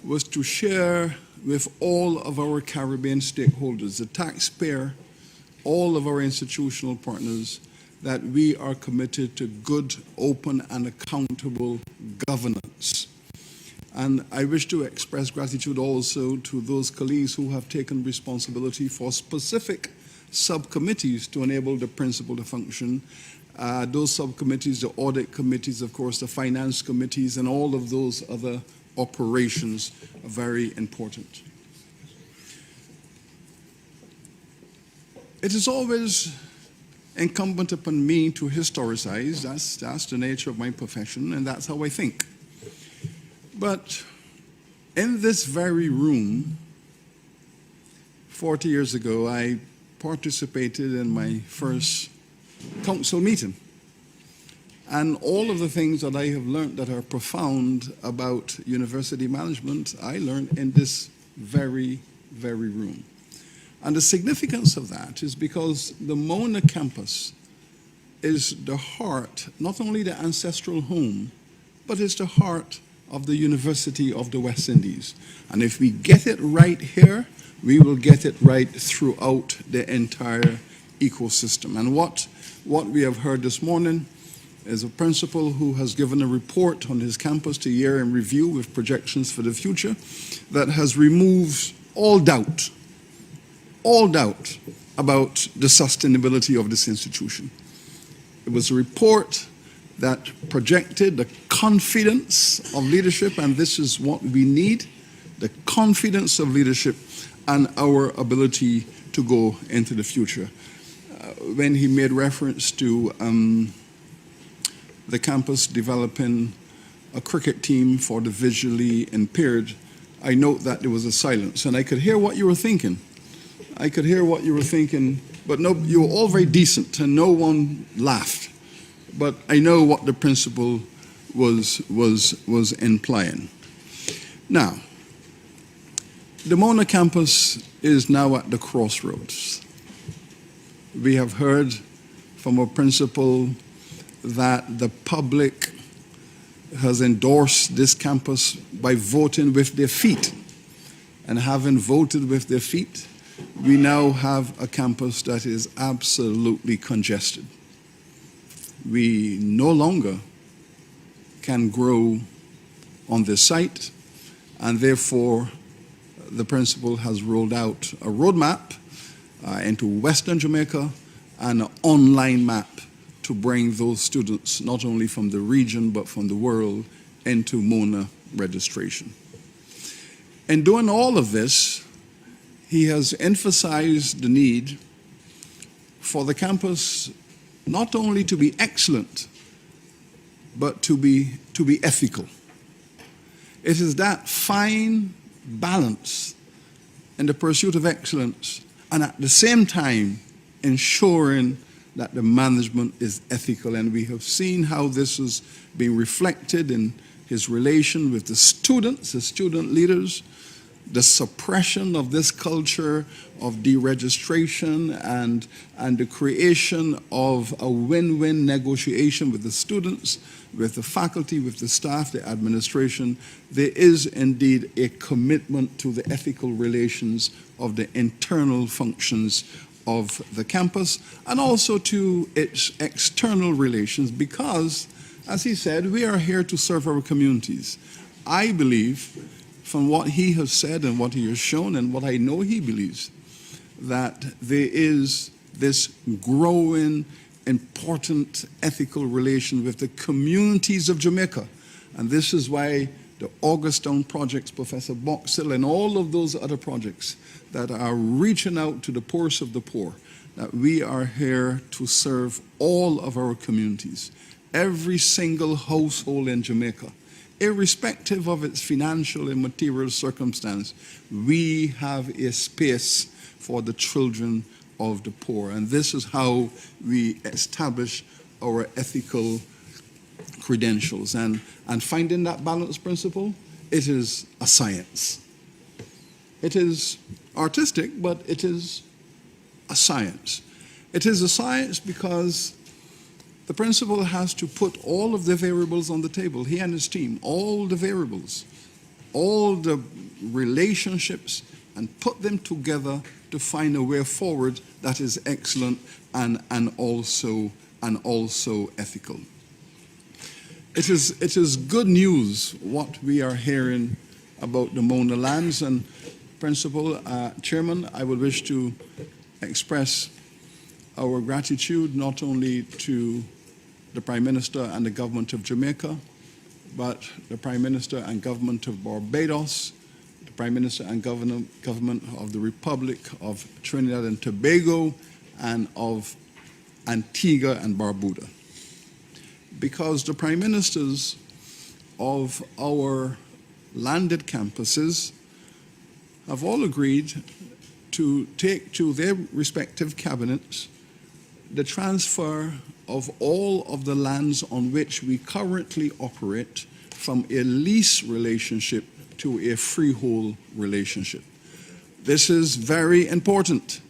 was to share with all of our Caribbean stakeholders, the taxpayer, all of our institutional partners, that we are committed to good, open, and accountable governance. And I wish to express gratitude also to those colleagues who have taken responsibility for specific subcommittees to enable the principal to function. Those subcommittees, the audit committees, of course, the finance committees, and all of those other operations are very important. It is always incumbent upon me to historicize. That's the nature of my profession, and that's how I think. But in this very room, 40 years ago, I participated in my first council meeting. And all of the things that I have learned that are profound about university management, I learned in this very, very room. And the significance of that is because the Mona campus is the heart, not only the ancestral home, but it's the heart of the University of the West Indies. And if we get it right here, we will get it right throughout the entire ecosystem. And what we have heard this morning is a principal who has given a report on his campus to year in review with projections for the future that has removed all doubt about the sustainability of this institution. It was a report that projected the confidence of leadership, and this is what we need, the confidence of leadership and our ability to go into the future. When he made reference to the campus developing a cricket team for the visually impaired, I note that there was a silence, and I could hear what you were thinking. But no, you were all very decent, and no one laughed. But I know what the principal was implying. Now, the Mona campus is now at the crossroads. We have heard from a principal that the public has endorsed this campus by voting with their feet. And having voted with their feet, we now have a campus that is absolutely congested. We no longer can grow on this site, and therefore the principal has rolled out a roadmap into Western Jamaica and an online map to bring those students, not only from the region but from the world, into Mona registration. In doing all of this, he has emphasized the need for the campus not only to be excellent, but to be ethical. It is that fine balance in the pursuit of excellence, and at the same time ensuring that the management is ethical. And we have seen how this has been reflected in his relation with the students, the student leaders, the suppression of this culture of deregistration and the creation of a win-win negotiation with the students, with the faculty, with the staff, the administration. There is indeed a commitment to the ethical relations of the internal functions of the campus and also to its external relations because, as he said, we are here to serve our communities. I believe, from what he has said and what he has shown and what I know he believes, that there is this growing, important ethical relation with the communities of Jamaica. And this is why the Augusttown projects, Professor Boxell, and all of those other projects that are reaching out to the poorest of the poor, that we are here to serve all of our communities, every single household in Jamaica. Irrespective of its financial and material circumstance, we have a space for the children of the poor. And this is how we establish our ethical credentials. And finding that balance principle, it is a science. It is artistic, but it is a science. It is a science because the principal has to put all of the variables on the table, he and his team, all the variables, all the relationships, and put them together to find a way forward that is excellent and also ethical. It is good news what we are hearing about the Mona lands, and Principal, Chairman, I would wish to express our gratitude not only to the Prime Minister and the government of Jamaica, but the Prime Minister and government of Barbados, the Prime Minister and government of the Republic of Trinidad and Tobago, and of Antigua and Barbuda. Because the Prime Ministers of our landed campuses have all agreed to take to their respective cabinets the transfer of all of the lands on which we currently operate from a lease relationship to a freehold relationship. This is very important.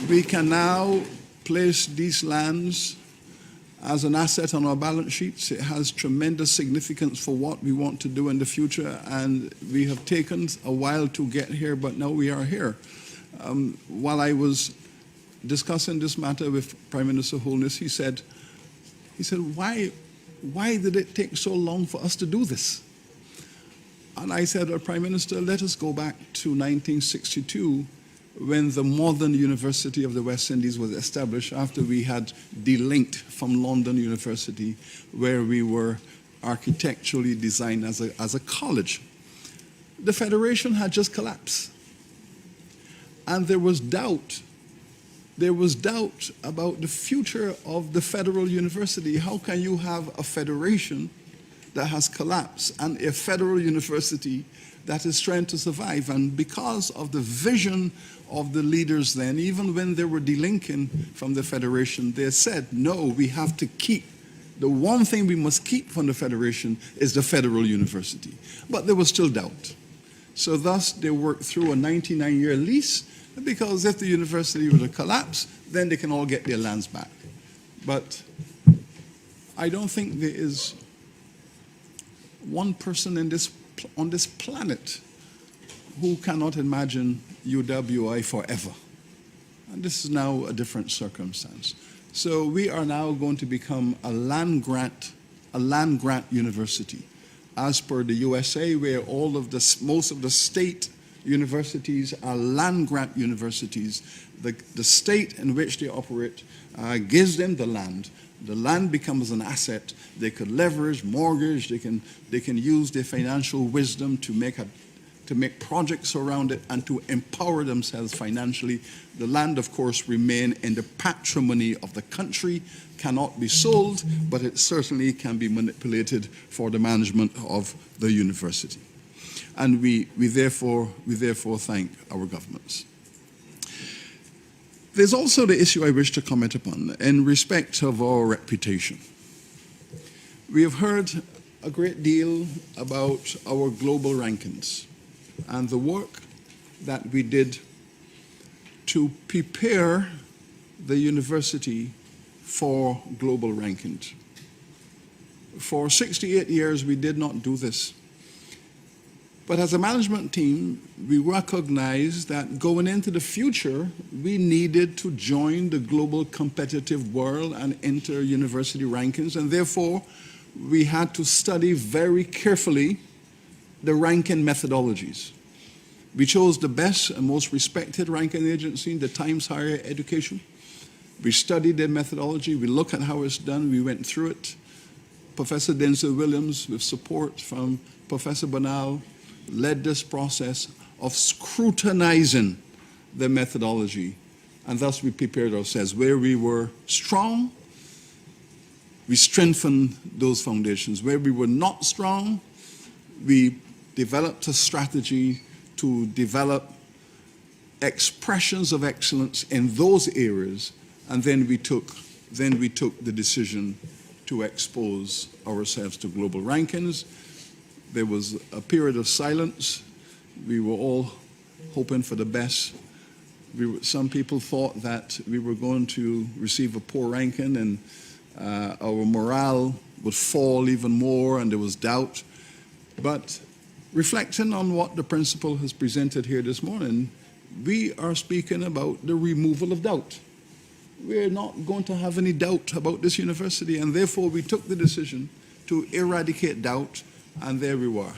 We can now place these lands as an asset on our balance sheets. It has tremendous significance for what we want to do in the future, and we have taken a while to get here, but now we are here. While I was discussing this matter with Prime Minister Holness, he said, why did it take so long for us to do this? And I said, well, Prime Minister, let us go back to 1962, when the modern University of the West Indies was established after we had delinked from London University, where we were architecturally designed as a college. The Federation had just collapsed. And there was doubt. There was doubt about the future of the federal university. How can you have a federation that has collapsed and a federal university that is trying to survive? And because of the vision of the leaders then, even when they were delinking from the federation, they said, no, we have to keep, the one thing we must keep from the federation is the federal university. But there was still doubt. So thus they worked through a 99-year lease, because if the university were to collapse, then they can all get their lands back. But I don't think there is one person on this planet who cannot imagine UWI forever. And this is now a different circumstance. So we are now going to become a land grant university, as per the USA, where most of the state universities are land grant universities. The state in which they operate gives them the land. The land becomes an asset. They could leverage, mortgage. They can use their financial wisdom to make projects around it and to empower themselves financially. The land, of course, remain in the patrimony of the country, cannot be sold, but it certainly can be manipulated for the management of the university. And we therefore thank our governments. There's also the issue I wish to comment upon in respect of our reputation. We have heard a great deal about our global rankings and the work that we did to prepare the university for global rankings. For 68 years, we did not do this. But as a management team, we recognized that going into the future, we needed to join the global competitive world and enter university rankings, and therefore, we had to study very carefully the ranking methodologies. We chose the best and most respected ranking agency, the Times Higher Education. We studied their methodology, we looked at how it's done, we went through it. Professor Denzel Williams, with support from Professor Banal, led this process of scrutinizing the methodology, and thus we prepared ourselves. Where we were strong, we strengthened those foundations. Where we were not strong, we developed a strategy to develop expressions of excellence in those areas, and then we took the decision to expose ourselves to global rankings. There was a period of silence. We were all hoping for the best. Some people thought that we were going to receive a poor ranking and our morale would fall even more, and there was doubt. But reflecting on what the principal has presented here this morning, we are speaking about the removal of doubt. We're not going to have any doubt about this university, and therefore we took the decision to eradicate doubt, and there we were.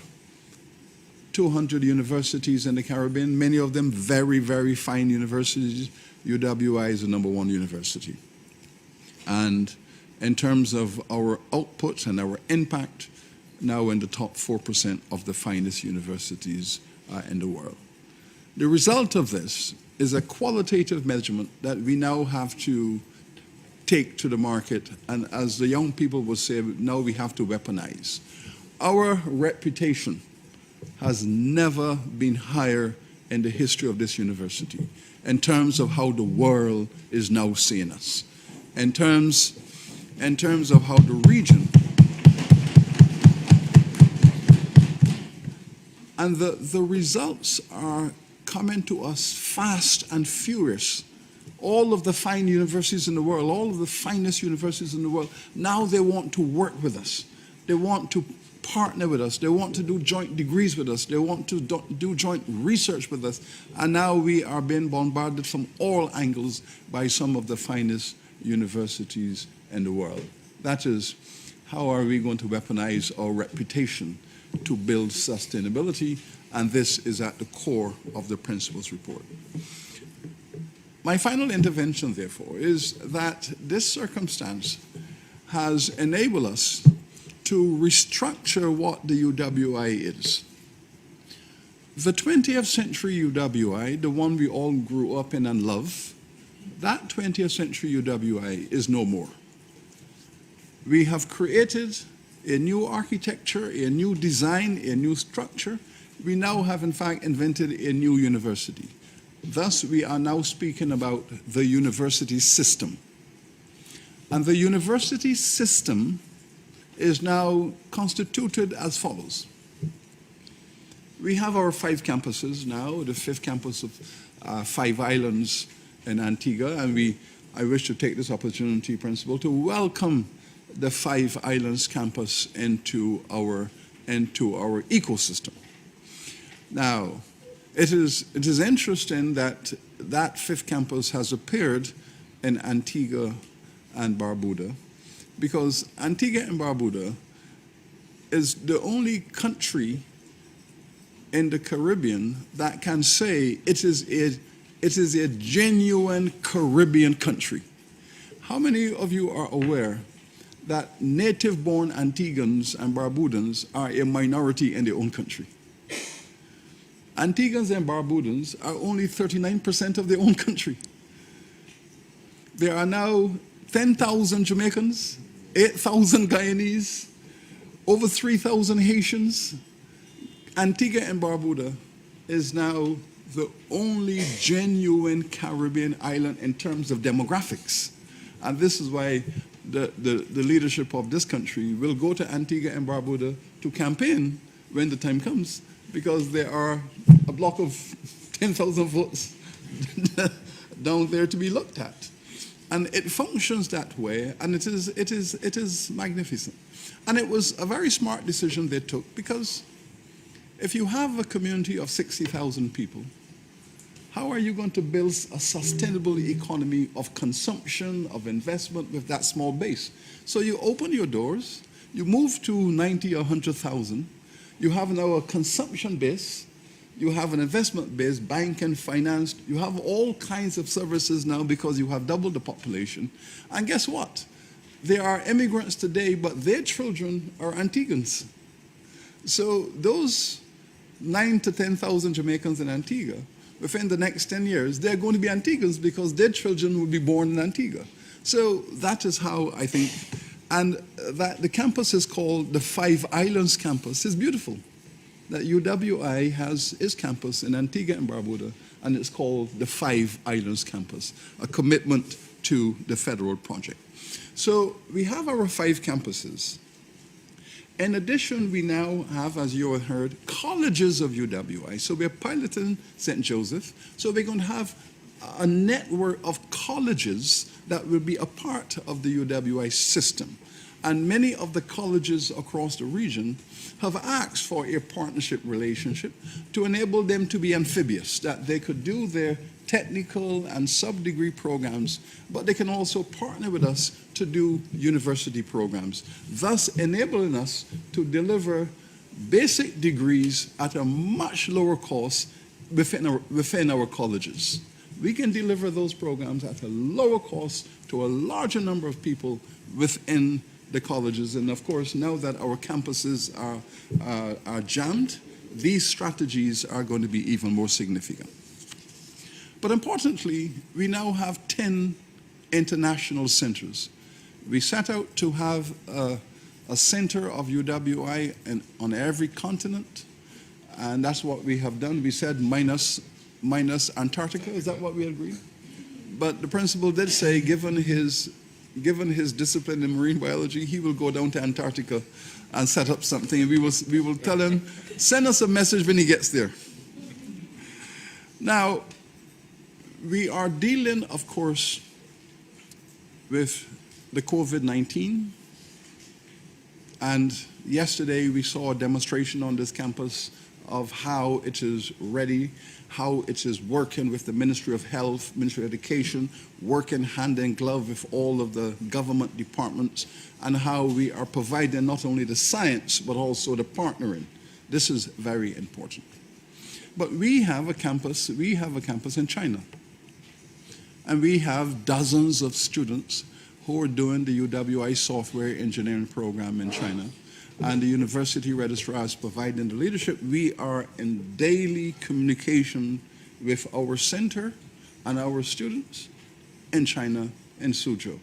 200 universities in the Caribbean, many of them very, very fine universities. UWI is the #1 university. And in terms of our output and our impact, now in the top 4% of the finest universities in the world. The result of this is a qualitative measurement that we now have to take to the market, and as the young people would say, now we have to weaponize. Our reputation has never been higher in the history of this university in terms of how the world is now seeing us, in terms of how the region And the results are coming to us fast and furious. All of the fine universities in the world, all of the finest universities in the world, now they want to work with us. They want to partner with us. They want to do joint degrees with us. They want to do joint research with us. And now we are being bombarded from all angles by some of the finest universities in the world. That is, how are we going to weaponize our reputation to build sustainability? And this is at the core of the principal's report. My final intervention, therefore, is that this circumstance has enabled us to restructure what the UWI is. The 20th century UWI, the one we all grew up in and love, that 20th century UWI is no more. We have created a new architecture, a new design, a new structure. We now have, in fact, invented a new university. Thus, we are now speaking about the university system. And the university system is now constituted as follows. We have our 5 campuses now, the 5th campus of 5 islands in Antigua, and I wish to take this opportunity, Principal, to welcome the 5 Islands campus into our ecosystem. Now, it is interesting that that 5th campus has appeared in Antigua and Barbuda, because Antigua and Barbuda is the only country in the Caribbean that can say it is a genuine Caribbean country. How many of you are aware that native-born Antiguans and Barbudans are a minority in their own country? Antiguans and Barbudans are only 39% of their own country. There are now 10,000 Jamaicans, 8,000 Guyanese, over 3,000 Haitians. Antigua and Barbuda is now the only genuine Caribbean island in terms of demographics. And this is why the leadership of this country will go to Antigua and Barbuda to campaign when the time comes, because there are a block of 10,000 votes down there to be looked at. And it functions that way, and it is magnificent. And it was a very smart decision they took, because if you have a community of 60,000 people, how are you going to build a sustainable economy of consumption, of investment with that small base? So you open your doors, you move to 90 or 100,000, you have now a consumption base, you have an investment base, bank and finance, you have all kinds of services now because you have doubled the population. And guess what? There are immigrants today, but their children are Antiguans. So those 9,000 to 10,000 Jamaicans in Antigua, within the next 10 years, they're going to be Antiguans because their children will be born in Antigua. So that is how I think, and that the campus is called the 5 Islands campus. It's beautiful that UWI has its campus in Antigua and Barbuda, and it's called the 5 Islands campus, a commitment to the federal project. So we have our 5 campuses. In addition, we now have, as you have heard, colleges of UWI. So we're piloting St. Joseph. So we're going to have a network of colleges that will be a part of the UWI system. And many of the colleges across the region have asked for a partnership relationship to enable them to be amphibious, that they could do their technical and sub-degree programs, but they can also partner with us to do university programs, thus enabling us to deliver basic degrees at a much lower cost within our colleges. We can deliver those programs at a lower cost to a larger number of people within the colleges. And of course, now that our campuses are jammed, these strategies are going to be even more significant. But importantly, we now have 10 international centers. We set out to have a center of UWI on every continent, and that's what we have done. We said minus Antarctica, is that what we agreed? But the principal did say, given his given his discipline in marine biology, he will go down to Antarctica and set up something. And we will tell him, send us a message when he gets there. Now, we are dealing, of course, with the COVID-19. And yesterday we saw a demonstration on this campus of how it is ready, how it is working with the Ministry of Health, Ministry of Education, working hand in glove with all of the government departments, and how we are providing not only the science, but also the partnering. This is very important. But we have a campus in China. And we have dozens of students who are doing the UWI software engineering program in China. And the university registrar is providing the leadership. We are in daily communication with our center and our students in China, in Suzhou.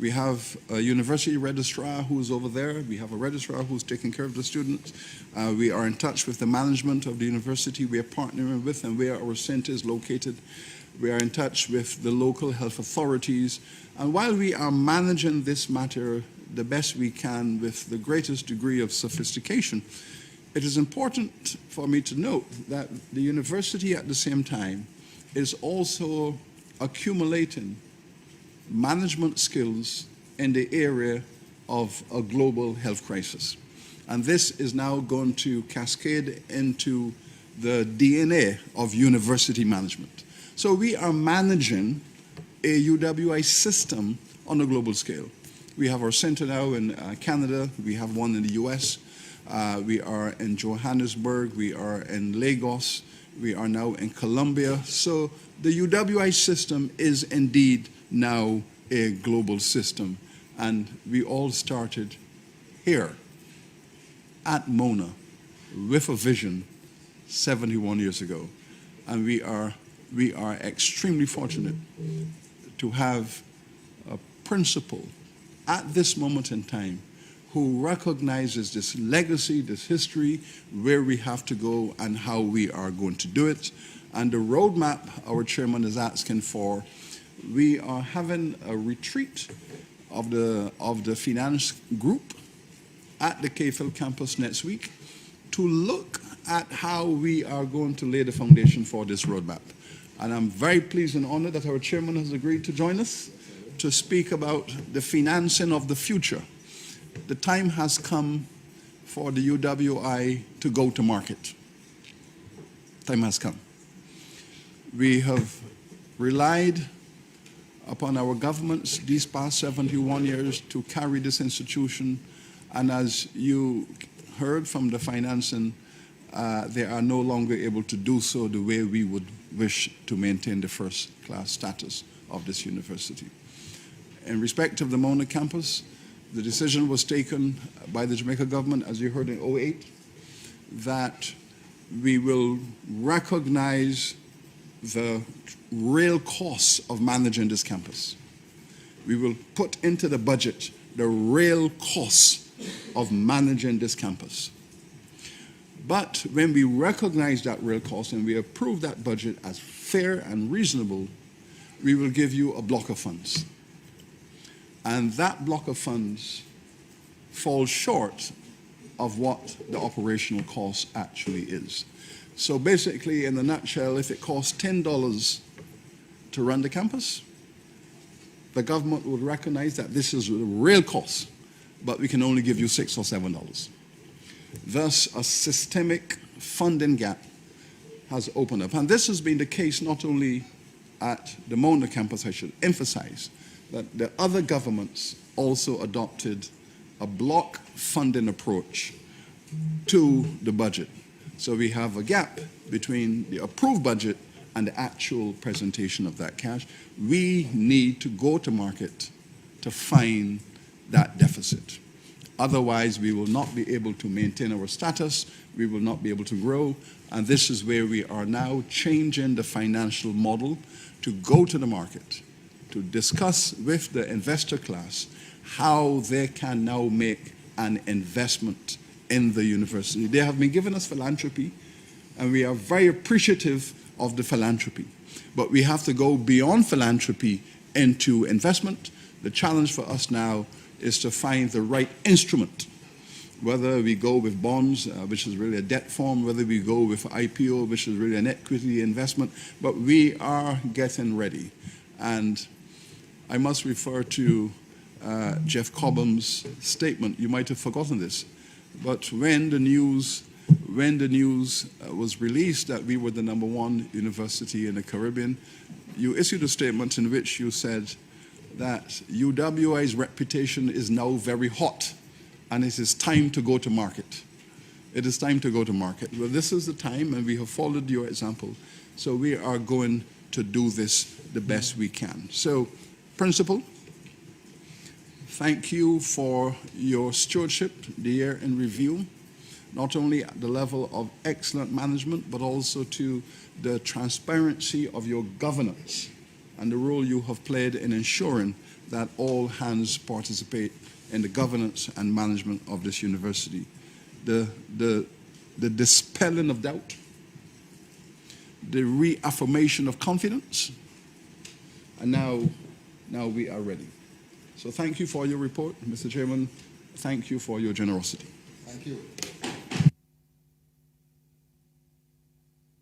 We have a university registrar who's over there. We have a registrar who's taking care of the students. We are in touch with the management of the university we are partnering with and where our center is located. We are in touch with the local health authorities. And while we are managing this matter the best we can with the greatest degree of sophistication, it is important for me to note that the university at the same time is also accumulating management skills in the area of a global health crisis. And this is now going to cascade into the DNA of university management. So we are managing a UWI system on a global scale. We have our center now in Canada, we have one in the US, we are in Johannesburg, we are in Lagos, we are now in Colombia. So the UWI system is indeed now a global system. And we all started here at Mona with a vision 71 years ago. And we are extremely fortunate to have a principal at this moment in time who recognizes this legacy, this history, where we have to go and how we are going to do it. And the roadmap our chairman is asking for, we are having a retreat of the finance group at the KFL campus next week to look at how we are going to lay the foundation for this roadmap. And I'm very pleased and honored that our chairman has agreed to join us to speak about the financing of the future. The time has come for the UWI to go to market. Time has come. We have relied upon our governments these past 71 years to carry this institution, and as you heard from the financing, they are no longer able to do so the way we would wish to maintain the first-class status of this university. In respect of the Mona campus, the decision was taken by the Jamaica government, as you heard in 2008, that we will recognize the real costs of managing this campus. We will put into the budget the real costs of managing this campus. But when we recognize that real cost and we approve that budget as fair and reasonable, we will give you a block of funds. And that block of funds falls short of what the operational cost actually is. So basically, in a nutshell, if it costs $10 to run the campus, the government would recognize that this is the real cost, but we can only give you $6 or $7. Thus, a systemic funding gap has opened up. And this has been the case not only at the Mona campus, I should emphasize, that the other governments also adopted a block funding approach to the budget. So we have a gap between the approved budget and the actual presentation of that cash. We need to go to market to find that deficit. Otherwise, we will not be able to maintain our status, we will not be able to grow, and this is where we are now changing the financial model to go to the market, to discuss with the investor class how they can now make an investment in the university. They have been giving us philanthropy, and we are very appreciative of the philanthropy. But we have to go beyond philanthropy into investment The challenge for us now is to find the right instrument, whether we go with bonds, which is really a debt form, whether we go with IPO, which is really an equity investment, but we are getting ready. And I must refer to Jeff Cobham's statement. You might have forgotten this, but when the news was released that we were the #1 university in the Caribbean, you issued a statement in which you said that UWI's reputation is now very hot and it is time to go to market. It is time to go to market. Well, this is the time, and we have followed your example, so we are going to do this the best we can. So, Principal, thank you for your stewardship, the year in review, not only at the level of excellent management, but also to the transparency of your governance and the role you have played in ensuring that all hands participate in the governance and management of this university. The dispelling of doubt, the reaffirmation of confidence, and now we are ready. So thank you for your report, Mr. Chairman. Thank you for your generosity. Thank you.